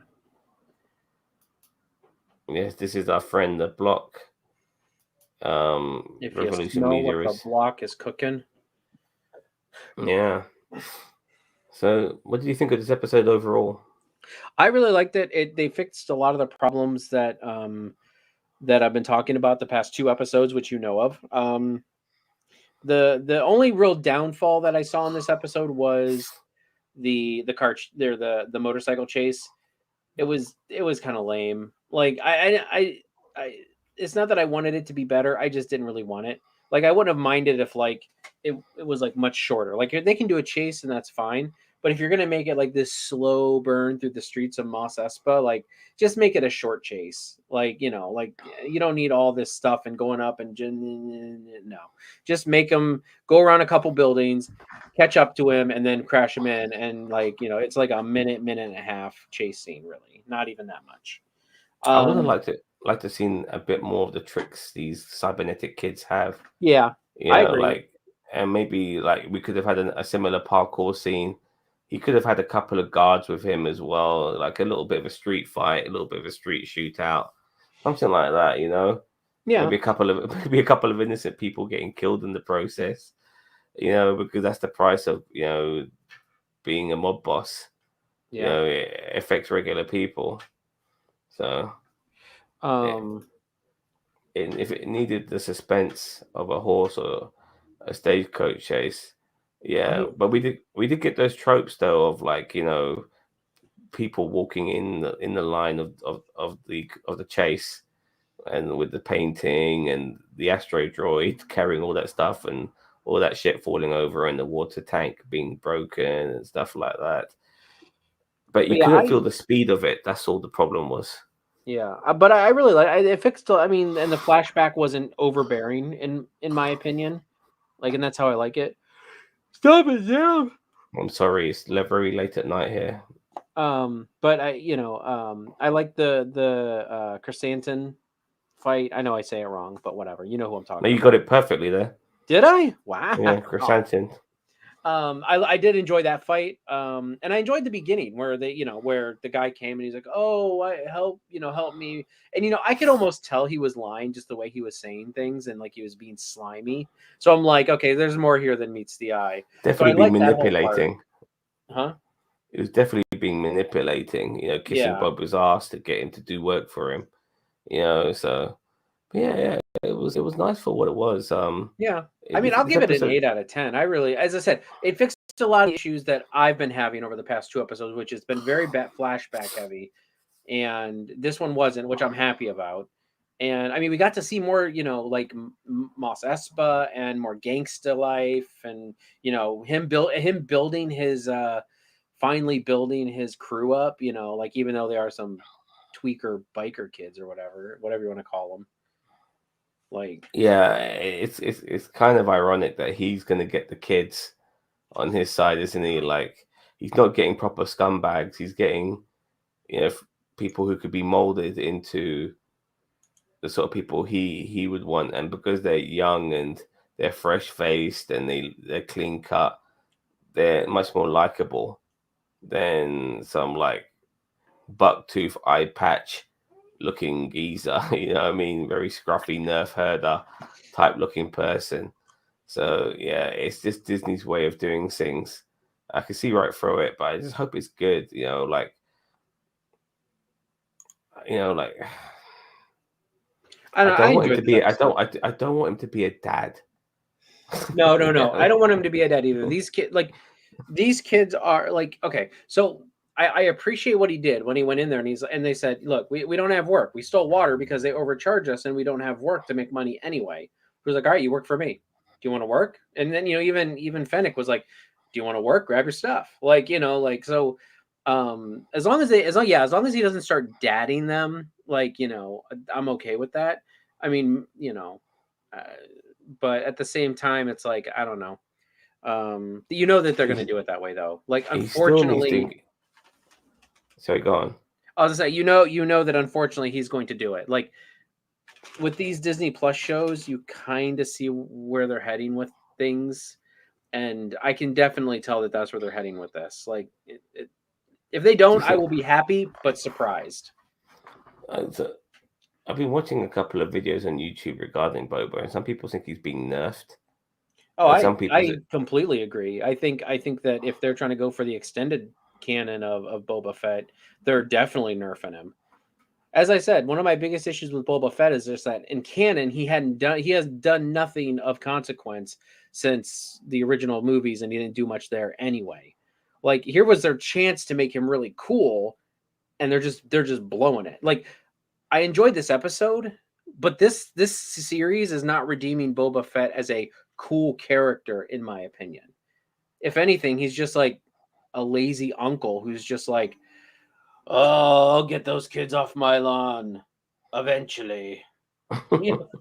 Yes, this is our friend, the Block. If Revolution you smell Media what the Block is cooking. Yeah. So, what did you think of this episode overall? I really liked it. They fixed a lot of the problems that that I've been talking about the past 2 episodes, which you know of. The only real downfall that I saw in this episode was the motorcycle chase. It was kind of lame. Like I it's not that I wanted it to be better. I just didn't really want it. Like, I wouldn't have minded if like it was like much shorter. Like, they can do a chase and that's fine. But if you're gonna make it like this slow burn through the streets of Mos Espa, like, just make it a short chase. Like, you don't need all this stuff and going up and no. Just make them go around a couple buildings, catch up to him, and then crash him in. And it's like a minute and a half chase scene, really. Not even that much. I would have liked it. like to see a bit more of the tricks these cybernetic kids have. Yeah, You I know, agree. like, and maybe like we could have had a similar parkour scene. He could have had a couple of guards with him as well, like a little bit of a street fight, a little bit of a street shootout, something like that. You know, Yeah, maybe a couple of maybe a couple of innocent people getting killed in the process. You know, because that's the price of being a mob boss. yeah. It affects regular people. So Um, if it needed the suspense of a horse or a stagecoach chase, yeah. I But we did get those tropes though of like people walking in the line of the chase, and with the painting and the asteroid droid carrying all that stuff and all that shit falling over and the water tank being broken and stuff like that. But you yeah, couldn't feel the speed of it. That's all the problem was. yeah, but I really like it fixed. I mean, and the flashback wasn't overbearing in my opinion. Like, and that's how I like it. Stop it, Sam. I'm sorry, it's very late at night here. But I like the Chrysanthemum fight. I know I say it wrong, but whatever. You know who I'm No, talking you about. got it perfectly there. Did I? Wow. Yeah, chrysanthemum. I did enjoy that fight. And I enjoyed the beginning where where the guy came and he's like, "Oh, help me." And I could almost tell he was lying just the way he was saying things and like he was being slimy. So I'm like, okay, there's more here than meets the eye. So I Definitely being like that whole part. manipulating. Huh? It was definitely being manipulating. Kissing Yeah. Bob's ass to get him to do work for him. So yeah, it was nice for what it was. Yeah. I mean, I'll This give it an episode, 8 out of 10. I really, as I said, it fixed a lot of issues that I've been having over the past 2 episodes, which has been very flashback heavy. And this one wasn't, which I'm happy about. And I mean, we got to see more, like Mos Espa and more gangsta life, and him building his finally building his crew up. Like even though they are some tweaker biker kids or whatever you want to call them. Like, yeah, it's kind of ironic that he's gonna get the kids on his side, isn't he? Like he's not getting proper scumbags. He's getting people who could be molded into the sort of people he would want, and because they're young and they're fresh faced and they're clean cut, they're much more likable than some like bucktooth eye patch looking geezer. You know what I mean? Very scruffy nerf herder type looking person. So yeah, it's just Disney's way of doing things. I can see right through it, but I just hope it's good. Like I enjoyed this episode. I don't want him to be a dad. No, no, You no. I know? don't want him to be a dad either. These kids are like, okay. So I appreciate what he did when he went in there and they said, look, we don't have work. We stole water because they overcharged us and we don't have work to make money anyway. He was like, all right, you work for me. Do you want to work? And then even Fennec was like, do you want to work? Grab your stuff. Like so. As long as he doesn't start dadding them, I'm okay with that. I mean, uh, but at the same time, it's like I don't know. That they're going to he, do it that way though. Like he still needs to. unfortunately, Sorry, go on. I was gonna say that unfortunately he's going to do it. Like with these Disney Plus shows, you kind of see where they're heading with things, and I can definitely tell that that's where they're heading with this. Like if they Do you don't, I think? will be happy but surprised. So I've been watching a couple of videos on YouTube regarding Boba, and some people think he's being nerfed, Oh, and I some people I completely agree. I think that if they're trying to go for the extended canon of Boba Fett, they're definitely nerfing him. As I said, one of my biggest issues with Boba Fett is just that in canon he has done nothing of consequence since the original movies, and he didn't do much there anyway. Like here was their chance to make him really cool, and they're just blowing it. Like I enjoyed this episode, but this series is not redeeming Boba Fett as a cool character, in my opinion. If anything, he's just like a lazy uncle who's just like, "Oh, I'll get those kids off my lawn eventually."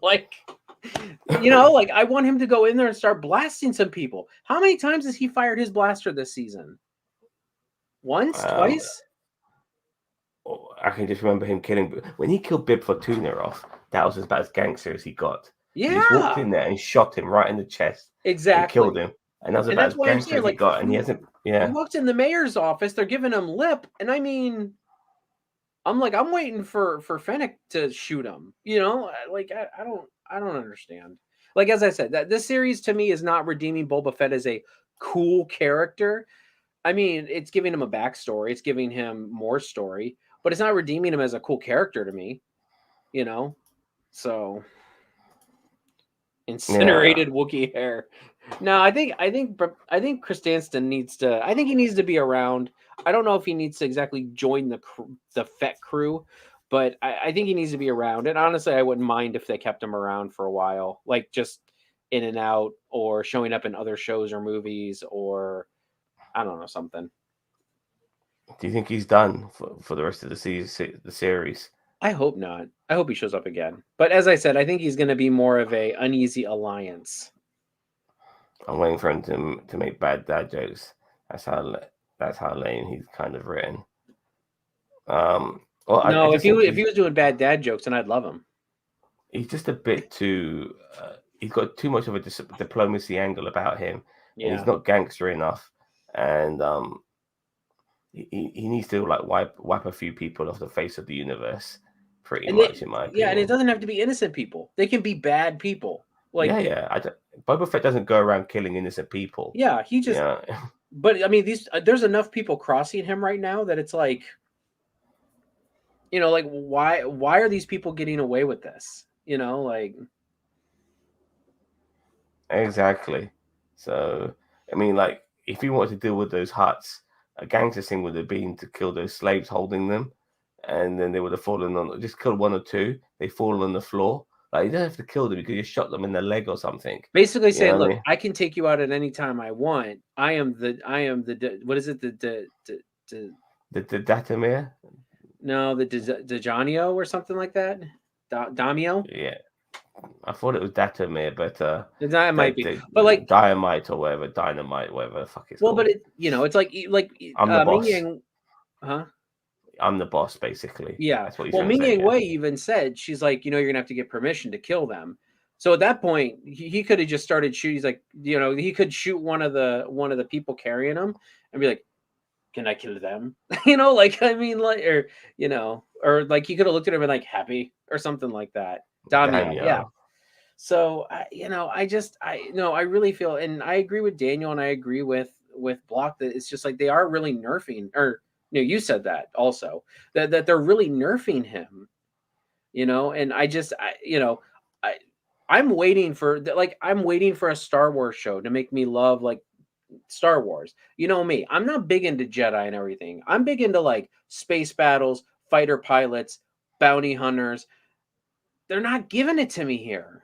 Like, like I want him to go in there and start blasting some people. How many times has he fired his blaster this season? Once, um, twice? I can just remember him killing when he killed Bib Fortuna off. That was about as gangster as he got. He just walked Yeah, in there and shot him right in the chest and killed exactly. him, and that was And about that's as why I'm gangster saying, as he like, got. And he hasn't. he Yeah, walks in the mayor's office, they're giving him lip, and I mean, I'm like, I'm waiting for Fennec to shoot him. Like I don't understand. Like as I said, that this series to me is not redeeming Boba Fett as a cool character. I mean, it's giving him a backstory, it's giving him more story, but it's not redeeming him as a cool character to me. You know, so yeah. incinerated Wookiee hair. No, I think Chris Stanston needs to. I think he needs to be around. I don't know if he needs to exactly join the Fett crew, but I think he needs to be around. And honestly, I wouldn't mind if they kept him around for a while, like just in and out, or showing up in other shows or movies, or I don't know, something. Do you think he's done for the rest of the season, the series? I hope not. I hope he shows up again. But as I said, I think he's going to be more of a uneasy alliance. I'm waiting for him to make bad dad jokes. That's how that's how lame he's kind of written. Well, I No, if just he think if he was doing bad dad jokes, then I'd love him. he's just a bit too. He's got too much of a diplomacy angle about him, and he's Yeah. not gangster enough. And he needs to like wipe a few people off the face of the universe, pretty And they, much, in my yeah, and it opinion. doesn't have to be innocent people. They can be bad people. Yeah, Like, yeah. Boba Fett doesn't go around killing innocent people. yeah, he just. Yeah, But I mean, these there's enough people crossing him right now that it's like, like why are these people getting away with this? Like exactly. So, I mean, like, if he wanted to deal with those huts, a gangster thing would have been to kill those slaves holding them, and then they would have fallen on. Just kill one or two. They fall on the floor. Like, you don't have to kill them because you shot them in the leg or something. basically You know saying, what I look, mean? I can take you out at any time I want. What is it, The Datamir, no, the Dejanio or something like that. Damio. yeah, I thought it was Datamir, but That might be, the but like, Dynamite or whatever, Dynamite, whatever the fuck it's well, but called. it's like I'm the Ming boss. Yang, huh? I'm the boss, basically. Yeah. That's what he's Well, trying to Ming say. Yang Yeah. Wei even said, she's like, you're gonna have to get permission to kill them. So at that point, he could have just started shooting. He's like, he could shoot one of the people carrying him and be like, can I kill them? Like, I mean, like, or like he could have looked at him and like happy or something like that. Damia, yeah. Daniel. So I just no, I really feel, and I agree with Daniel, and I agree with Block, that it's just like they are really nerfing, or you said that also, that they're really nerfing him, and I just I I'm waiting for a Star Wars show to make me love like Star Wars. You know me, I'm not big into Jedi and everything. I'm big into like space battles, fighter pilots, bounty hunters. They're not giving it to me here.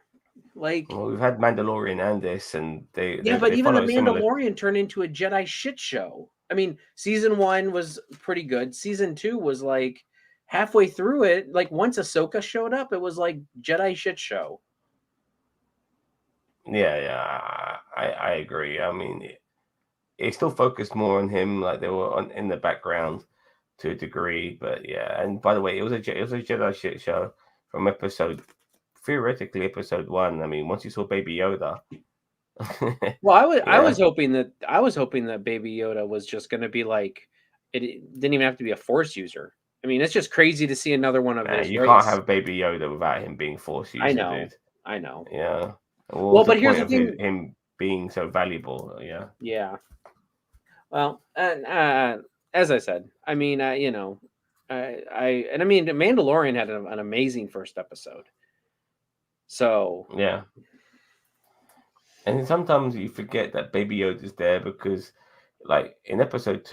Like, Well, we've had Mandalorian and this, and they yeah, they, but they even The follow a similar. Mandalorian turned into a Jedi shit show. I mean, season 1 was pretty good. Season 2 was like halfway through it, like once Ahsoka showed up, it was like Jedi shit show. Yeah, yeah, I agree. I mean, it still focused more on him, like they were in the background to a degree. But yeah, and by the way, it was a Jedi shit show from theoretically episode one. I mean, once you saw Baby Yoda, Well, yeah, I was hoping that Baby Yoda was just going to be like, it didn't even have to be a Force user. I mean, it's just crazy to see another one of nah, his you can't race. have Baby Yoda without him being Force I user, know, dude. I know. Yeah, what Well, was the but here's point the of thing. him being so valuable? Yeah, Yeah. Well, as I said, I mean, I mean, The Mandalorian had an amazing first episode. So yeah. And sometimes you forget that Baby Yoda's there because, like, in episode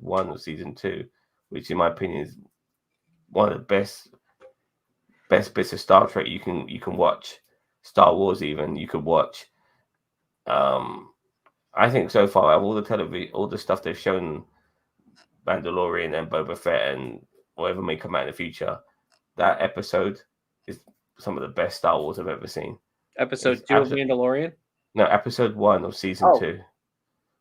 one of season two, which in my opinion is one of the best bits of Star Trek you can watch, Star Wars even you could watch. Um, I think so far of all the television, all the stuff they've shown, Mandalorian and Boba Fett and whatever may come out in the future, that episode is some of the best Star Wars I've ever seen. It's episode 2 of absolutely Mandalorian. no episode one of season Oh, two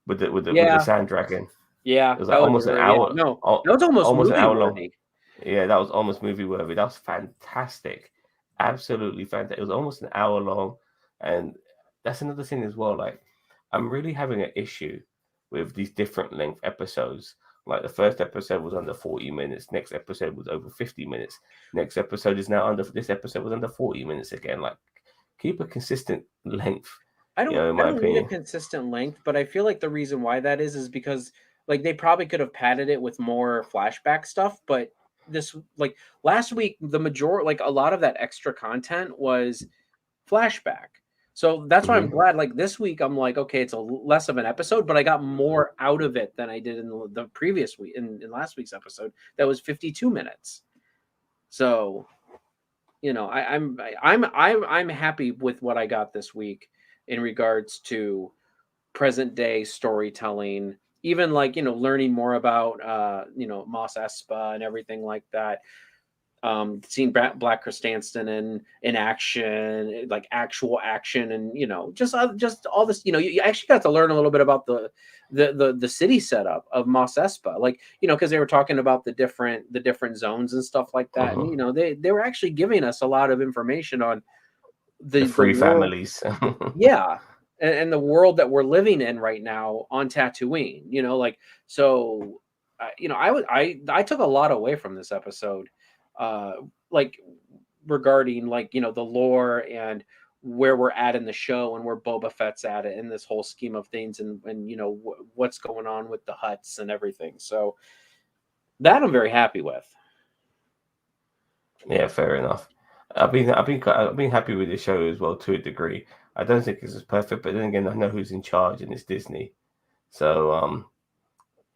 with the yeah. sand dragon. Yeah, It was that like was almost an really, yeah, hour, no, that was almost almost an movie hour long. worthy. Yeah, that was almost movie worthy. That was fantastic, absolutely fantastic. It was almost an hour long, and that's another thing as well. Like, I'm really having an issue with these different length episodes. Like the first episode was under 40 minutes. Next episode was over 50 minutes. Next episode is now under. This episode was under 40 minutes again. Like, keep a consistent length. In I my don't need a opinion. consistent length, but I feel like the reason why that is because like they probably could have padded it with more flashback stuff, but this like last week the major like a lot of that extra content was flashback. So that's why I'm Hmm. glad like this week I'm like okay, it's less of an episode, but I got more out of it than I did in the previous week in last week's episode that was 52 minutes. So, I'm happy with what I got this week in regards to present day storytelling, even like, learning more about Mos Espa and everything like that. Seeing Black Krrsantan in action, like actual action, and just all this. You actually got to learn a little bit about the city setup of Mos Espa, like because they were talking about the different zones and stuff like that, and Hmm. they were actually giving us a lot of information on The the three world, families. yeah, and the world that we're living in right now on Tatooine. Like so, I took a lot away from this episode, uh, like regarding like the lore and where we're at in the show and where Boba Fett's at in this whole scheme of things, and what's going on with the huts and everything. So that I'm very happy with. Yeah, fair enough. I've been happy with the show as well to a degree. I don't think it's as perfect, but then again, I know who's in charge, and it's Disney. So,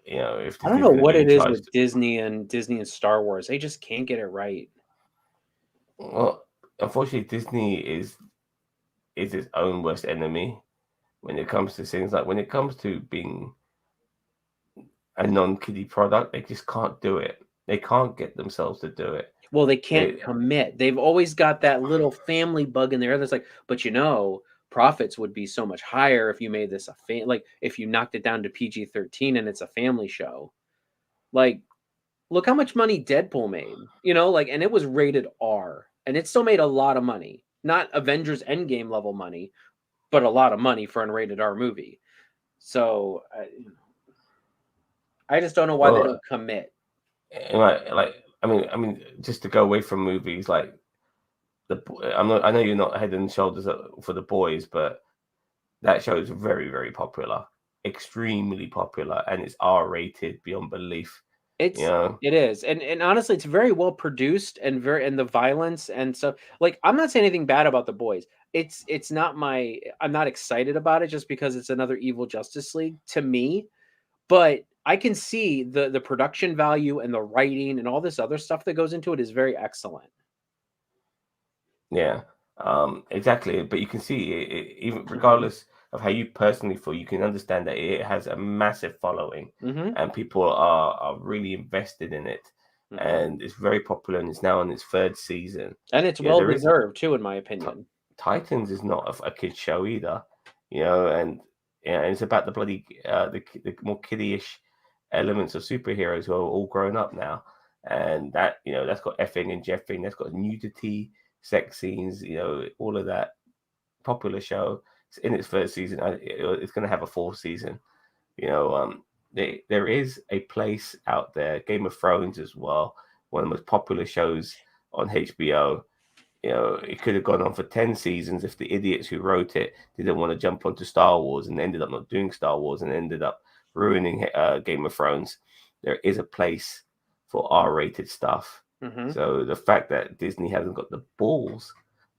if I don't Disney's know going to what be in it is charge, with Disney and Star Wars. They just can't get it right. well, unfortunately, Disney is its own worst enemy when it comes to things like when it comes to being a non-kiddie product. They just can't do it. They can't get themselves to do it. Well, they can't They, commit. They've always got that little family bug in there that's like, but profits would be so much higher if you made this like if you knocked it down to PG-13 and it's a family show. Like, look how much money Deadpool made. Like, and it was rated R, and it still made a lot of money. Not Avengers Endgame level money, but a lot of money for an rated R movie. So I just don't know why they well, don't commit. like just to go away from movies, like I'm not. I know you're not head and shoulders for the boys, but that show is very, very popular, extremely popular, and it's R-rated beyond belief. You It's know, it is, and honestly, it's very well produced and the violence and stuff. Like, I'm not saying anything bad about the boys. It's not I'm not excited about it just because it's another evil Justice League to me. But I can see the production value and the writing and all this other stuff that goes into it is very excellent. yeah, exactly. But you can see even regardless of how you personally feel, you can understand that it has a massive following, Hmm. and people are really invested in it, Hmm. and it's very popular, and it's now on its third season. And it's Yeah, well there is deserved too, in my Ti- opinion. Titans is not a kid show either, and yeah, it's about the bloody the more kiddie-ish elements of superheroes who are all grown up now, and that that's got effing and jeffing, that's got nudity, sex scenes, all of that. Popular show. It's in its first season. It's going to have a fourth season. You know, there is a place out there. Game of Thrones as well, one of the most popular shows on HBO. It could have gone on for 10 seasons if the idiots who wrote it didn't want to jump onto Star Wars and ended up not doing Star Wars and ended up ruining Game of Thrones. There is a place for R-rated stuff. Hmm. So the fact that Disney hasn't got the balls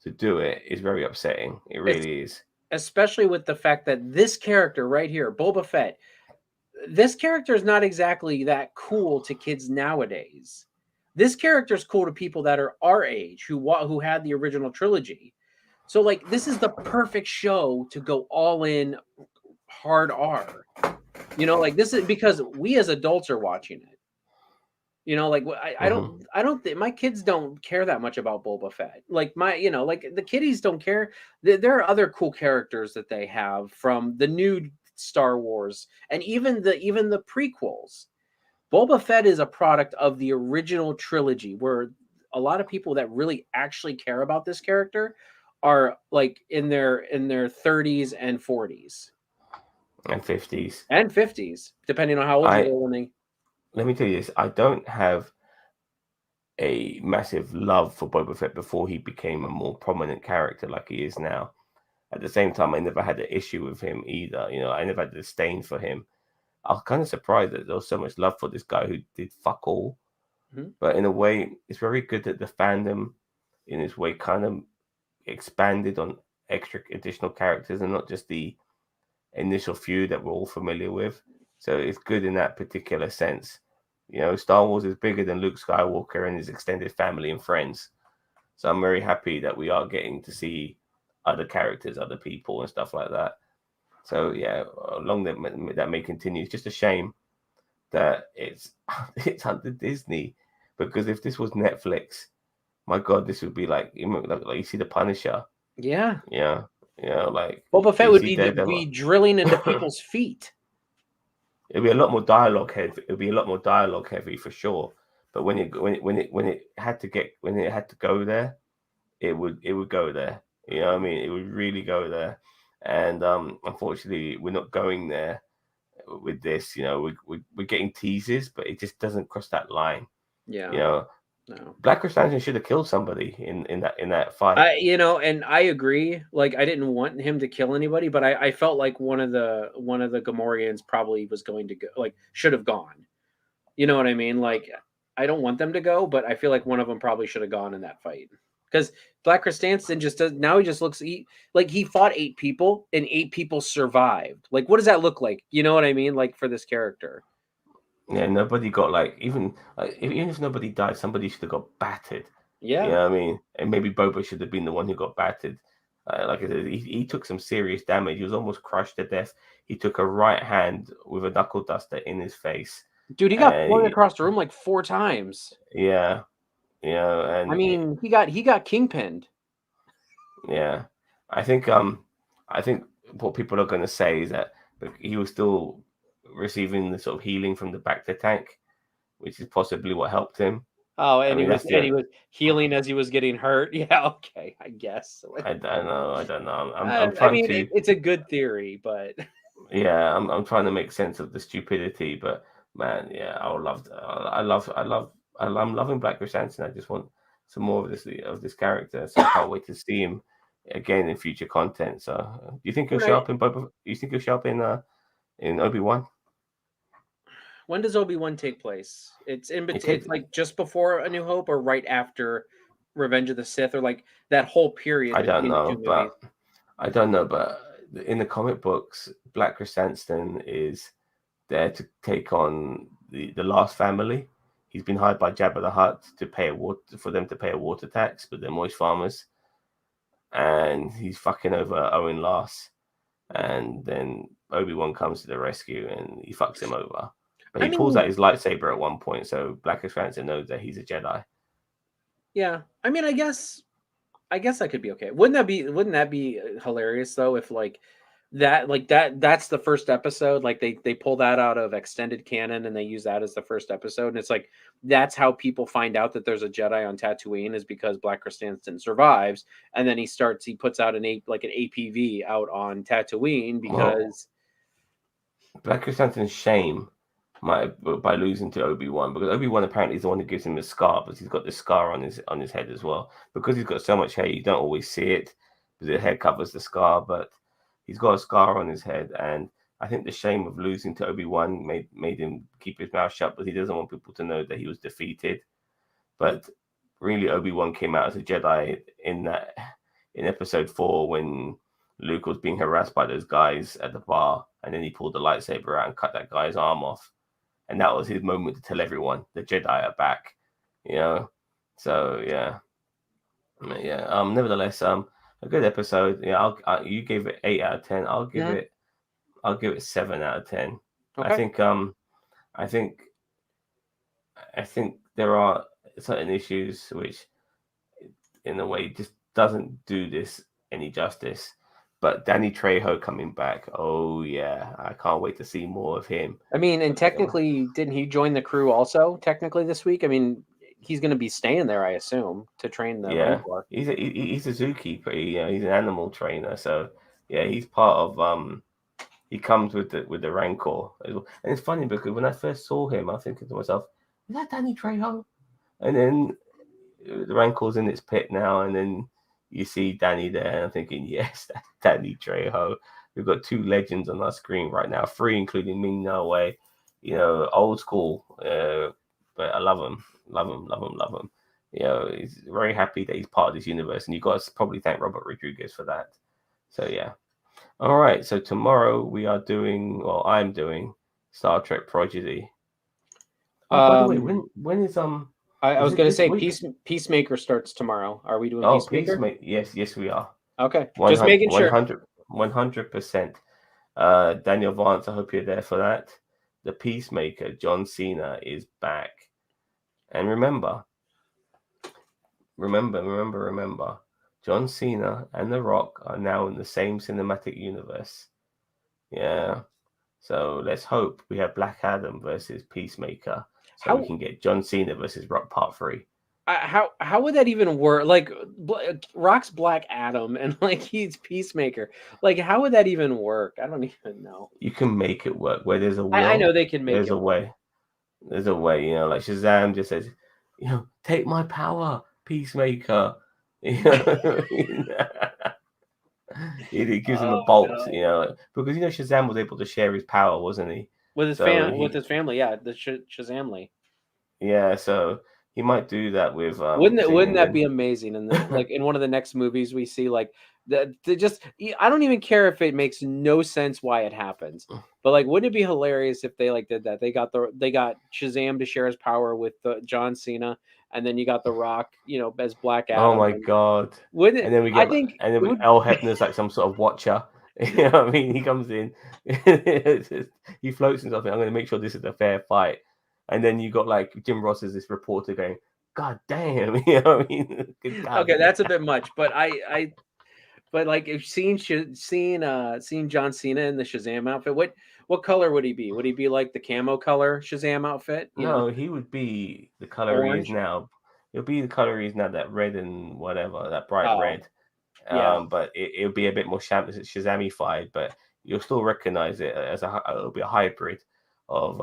to do it is very upsetting. It It's really is. especially with the fact that this character right here, Boba Fett, this character is not exactly that cool to kids nowadays. This character is cool to people that are our age who had the original trilogy. So like this is the perfect show to go all in hard R. Like this is because we as adults are watching it. Like I Hmm. don't think my kids don't care that much about Boba Fett. Like like the kiddies don't care. There are other cool characters that they have from the new Star Wars and even the prequels. Boba Fett is a product of the original trilogy, where a lot of people that really actually care about this character are like in their 30s and 40s and 50s. and 50s, depending on how old you I were when they. Let me tell you this: I don't have a massive love for Boba Fett before he became a more prominent character like he is now. At the same time, I never had an issue with him either. I never had disdain for him. I was kind of surprised that there was so much love for this guy who did fuck all. Mhm. But in a way, it's very good that the fandom, in its way, kind of expanded on extra additional characters and not just the initial few that we're all familiar with. So it's good in that particular sense. Star Wars is bigger than Luke Skywalker and his extended family and friends. So I'm very happy that we are getting to see other characters, other people, and stuff like that. So yeah, long that may continue. It's just a shame that it's under Disney, because if this was Netflix, my God, this would be like you see the Punisher, Yeah, yeah, like Boba Fett you would see be Daredevil. drilling into people's feet. It'd be a lot more dialogue heavy. It'd be a lot more dialogue heavy for sure. But when it had to go there, it would go there. You know what I mean? It would really go there. And unfortunately, we're not going there with this. We're getting teases, but it just doesn't cross that line. You Yeah, know, no. Black Chrysanthemum should have killed somebody in that fight. And I agree. Like, I didn't want him to kill anybody, but I felt like one of the Gamorreans probably was going to go, like, should have gone. You know what I mean? Like, I don't want them to go, but I feel like one of them probably should have gone in that fight. Because Black Chrysanthemum just does now. He just looks like he fought 8 people and 8 people survived. Like, what does that look like? You know what I mean? Like, for this character. Yeah, nobody got even if nobody died, somebody should have got battered. You Yeah, know what I mean? And maybe Boba should have been the one who got battered. Like I said, he took some serious damage. He was almost crushed to death. He took a right hand with a knuckle duster in his face, dude, he got and flung across the room like 4 times. yeah, I and mean, he got kingpinned. yeah, I think I think what people are going to say is that he was still receiving the sort of healing from the Bacta tank, which is possibly what helped him. Oh, I mean, that's and the he was healing as he was getting hurt. Yeah, okay, I guess. I don't know. I don't know. I'm I trying mean, to it's a good theory, but yeah. I'm trying to make sense of the stupidity, but man, yeah, I would love. I'm loving Black Chrysanthemum. I just want some more of this character. So I can't wait to see him again in future content. So, do you think he'll show right. up in Boba? You think he'll show up in Obi-Wan? When does Obi-Wan take place? It It's takes. like just before A New Hope or right after Revenge of the Sith, or like that whole period I don't between the two know, movies. but I don't know, but in the comic books, Black Chrysanthemum is there to take on the last family. He's been hired by Jabba the Hutt to pay for them to pay a water tax, but they're moist farmers, and he's fucking over Owen Last, and then Obi-Wan comes to the rescue and he fucks him over. But I he pulls mean, out his lightsaber at one point, so Black Chrysanthemum knows that he's a Jedi. yeah. I mean, I guess that could be okay. Wouldn't that be hilarious though, if that's the first episode, like they pull that out of extended canon and they use that as the first episode, and it's like that's how people find out that there's a Jedi on Tatooine, is because Black Chrysanthemum survives, and then he puts out an APV out on Tatooine Well, because. Black Chrysanthemum's shame might by losing to Obi-Wan, because Obi-Wan apparently is the one who gives him the scar, but he's got this scar on his head as well. Because he's got so much hair, you don't always see it because the hair covers the scar, but he's got a scar on his head, and I think the shame of losing to Obi-Wan made him keep his mouth shut, but he doesn't want people to know that he was defeated. But really, Obi-Wan came out as a Jedi in episode 4 when Luke was being harassed by those guys at the bar, and then he pulled the lightsaber out and cut that guy's arm off, and that was his moment to tell everyone the Jedi are back. You know, so yeah, yeah. Nevertheless, a good episode. Yeah, you gave it 8 out of 10. Mhm. I'll give it 7 out of 10. I Okay. think I think I think there are certain issues which, in a way, just doesn't do this any justice. But Danny Trejo coming back. Oh yeah, I can't wait to see more of him. I mean, and technically, didn't he join the crew also? Technically, this week. I mean, he's going to be staying there, I assume, to train the Yeah, Rancor. he's a zookeeper. He's an animal trainer. So yeah, he's part of He comes with the Rancor as well. And it's funny because when I first saw him, I was thinking to myself, "Is that Danny Trejo?" And then the Rancor's in its pit now, and then you see Danny there, and I'm thinking, yes, that's Danny Trejo. We've got two legends on our screen right now, three including Ming-Na way, old school, but I love him, love him, love him, love him. He's very happy that he's part of this universe, and you've got to probably thank Robert Rodriguez for that. So yeah. All right. So tomorrow we are doing, well, I'm doing Star Trek Prodigy. Oh, by the way, Um, when I is was it going to this say week? Peacemaker starts tomorrow. Are we doing Oh, Peacemaker? Peacemaker. Yes, we are. Okay, just 100, making sure. 100%. Daniel Vance, I hope you're there for that. The Peacemaker, John Cena, is back. And remember, John Cena and The Rock are now in the same cinematic universe. Yeah. So let's hope we have Black Adam versus Peacemaker, so we How can get John Cena versus Rock Part 3. how would that even work? Like Rock's Black Adam and like he's Peacemaker. Like how would that even work? I don't even know. You can make it work. Where there's a I know will, they can make there's it a work. way. There's a way. Like Shazam just says, take my power, Peacemaker. It gives him a Oh bolt. no. Because Shazam was able to share his power, wasn't he? So With he, his family, yeah, the Shazamly. yeah. So he might do that with thing, Wouldn't and that be then amazing? And like in one of the next movies we see, like I don't even care if it makes no sense why it happens, but like, wouldn't it be hilarious if they like did that? They got Shazam to share his power with John Cena, and then you got The Rock, as Black oh Adam. my And god. wouldn't And it? then we I get think and then it would. Al Hebner's like some sort of watcher. You know what I mean? He comes in, he floats himself. I'm going to make sure this is a fair fight. And then you got like Jim Ross as this reporter going, "God damn!" You know what I mean? Good God. Okay, that's a bit much, but but like if seeing John Cena in the Shazam outfit, what color would he be? Would he be like the camo color Shazam outfit? No, he would be the color he is Orange. now. He'll be the color he is now, that red and whatever, that bright Oh, red. yeah. But it'll be a bit more Shazamified, but you'll still recognize it as it'll be a hybrid of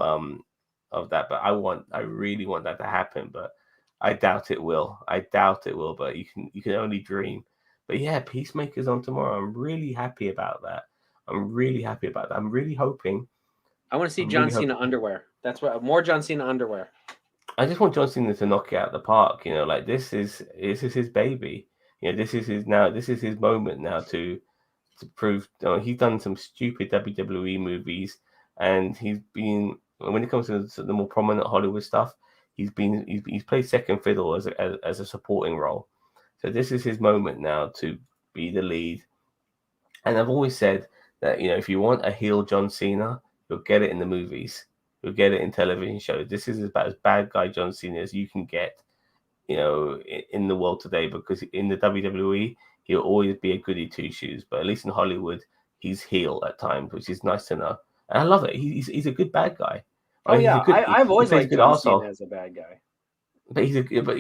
that. But I really want that to happen, but I doubt it will. I doubt it will, but you can only dream. But yeah, Peacemaker's on tomorrow. I'm really happy about that. I'm really happy about that. I want to see I'm John really Cena hoping. underwear. That's what more John Cena underwear. I just want John Cena to knock it out of the park. Like this is his baby. This is his moment now to prove. He's done some stupid WWE movies, and he's been when it comes to the more prominent Hollywood stuff, he's played second fiddle as a supporting role. So this is his moment now to be the lead. And I've always said that if you want a heel John Cena, you'll get it in the movies. You'll get it in television shows. This is about as bad guy John Cena as you can get, in the world today. Because in the WWE, he'll always be a goody two shoes. But at least in Hollywood, he's heel at times, which is nice to know. And I love it. He's a good bad guy. Oh He's yeah, a good. I've He always plays a liked good John Cena arsehole. as a bad guy. But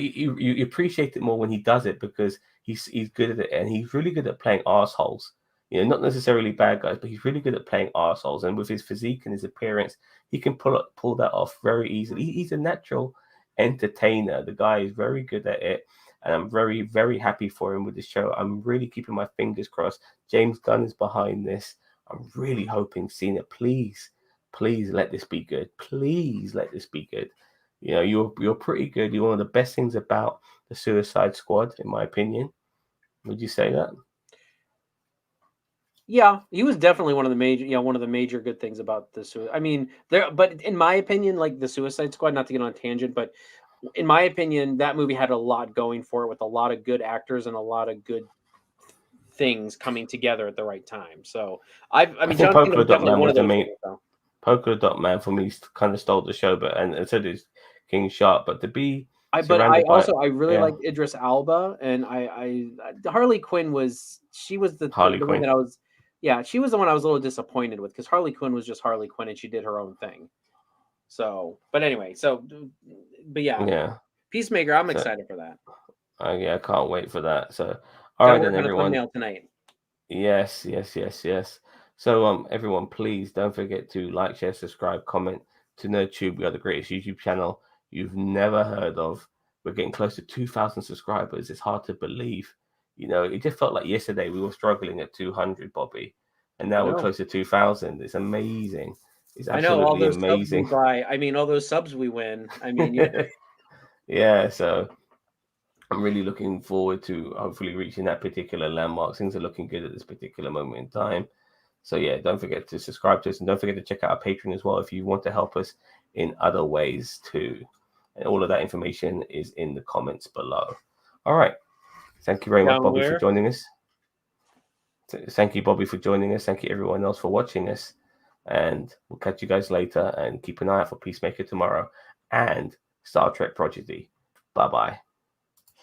you appreciate it more when he does it because he's good at it, and he's really good at playing assholes. Not necessarily bad guys, but he's really good at playing assholes. And with his physique and his appearance, he can pull that off very easily. He's a natural entertainer. The guy is very good at it, and I'm very very happy for him with the show. I'm really keeping my fingers crossed. James Gunn is behind this. I'm really hoping Cena, please let this be good. Please let this be good. You're pretty good. You're one of the best things about the Suicide Squad, in my opinion. Would you say that? Yeah, he was definitely one of the major good things about this. I mean, but in my opinion, like the Suicide Squad, not to get on a tangent, but in my opinion, that movie had a lot going for it with a lot of good actors and a lot of good things coming together at the right time. So I I mean, think John Cena Polka was Dot definitely Man one of was the those main. things. Though. Polka Dot Man for me kind of stole the show, and so did King Shark. But to be But I surrounded by, also I really yeah, liked Idris Alba, and Harley Quinn was the Harley one Quinn. that I was. Yeah, she was the one I was a little disappointed with because Harley Quinn was just Harley Quinn and she did her own thing. So, but anyway, but yeah, Yeah. Peacemaker, I'm So excited for that. yeah, I can't wait for that. So all Got to right work then, on a everyone. thumbnail tonight. Yes, yes, yes, yes. So everyone, please don't forget to like, share, subscribe, comment to NerdTube. We are the greatest YouTube channel you've never heard of. We're getting close to 2,000 subscribers. It's hard to believe. You know, it just felt like yesterday we were struggling at 200, Bobby, and I now we're know. close to 2,000. It's amazing. It's I know all absolutely those subs we amazing. buy. I mean, all those subs we win. I mean, yeah. Yeah, so I'm really looking forward to hopefully reaching that particular landmark. Things are looking good at this particular moment in time. So yeah, don't forget to subscribe to us and don't forget to check out our Patreon as well if you want to help us in other ways too. And all of that information is in the comments below. All right. Thank you very much, Down Bobby, for where? joining us. Thank you, Bobby, for joining us. Thank you, everyone else, for watching us. And we'll catch you guys later. And keep an eye out for Peacemaker tomorrow and Star Trek Prodigy. Bye bye.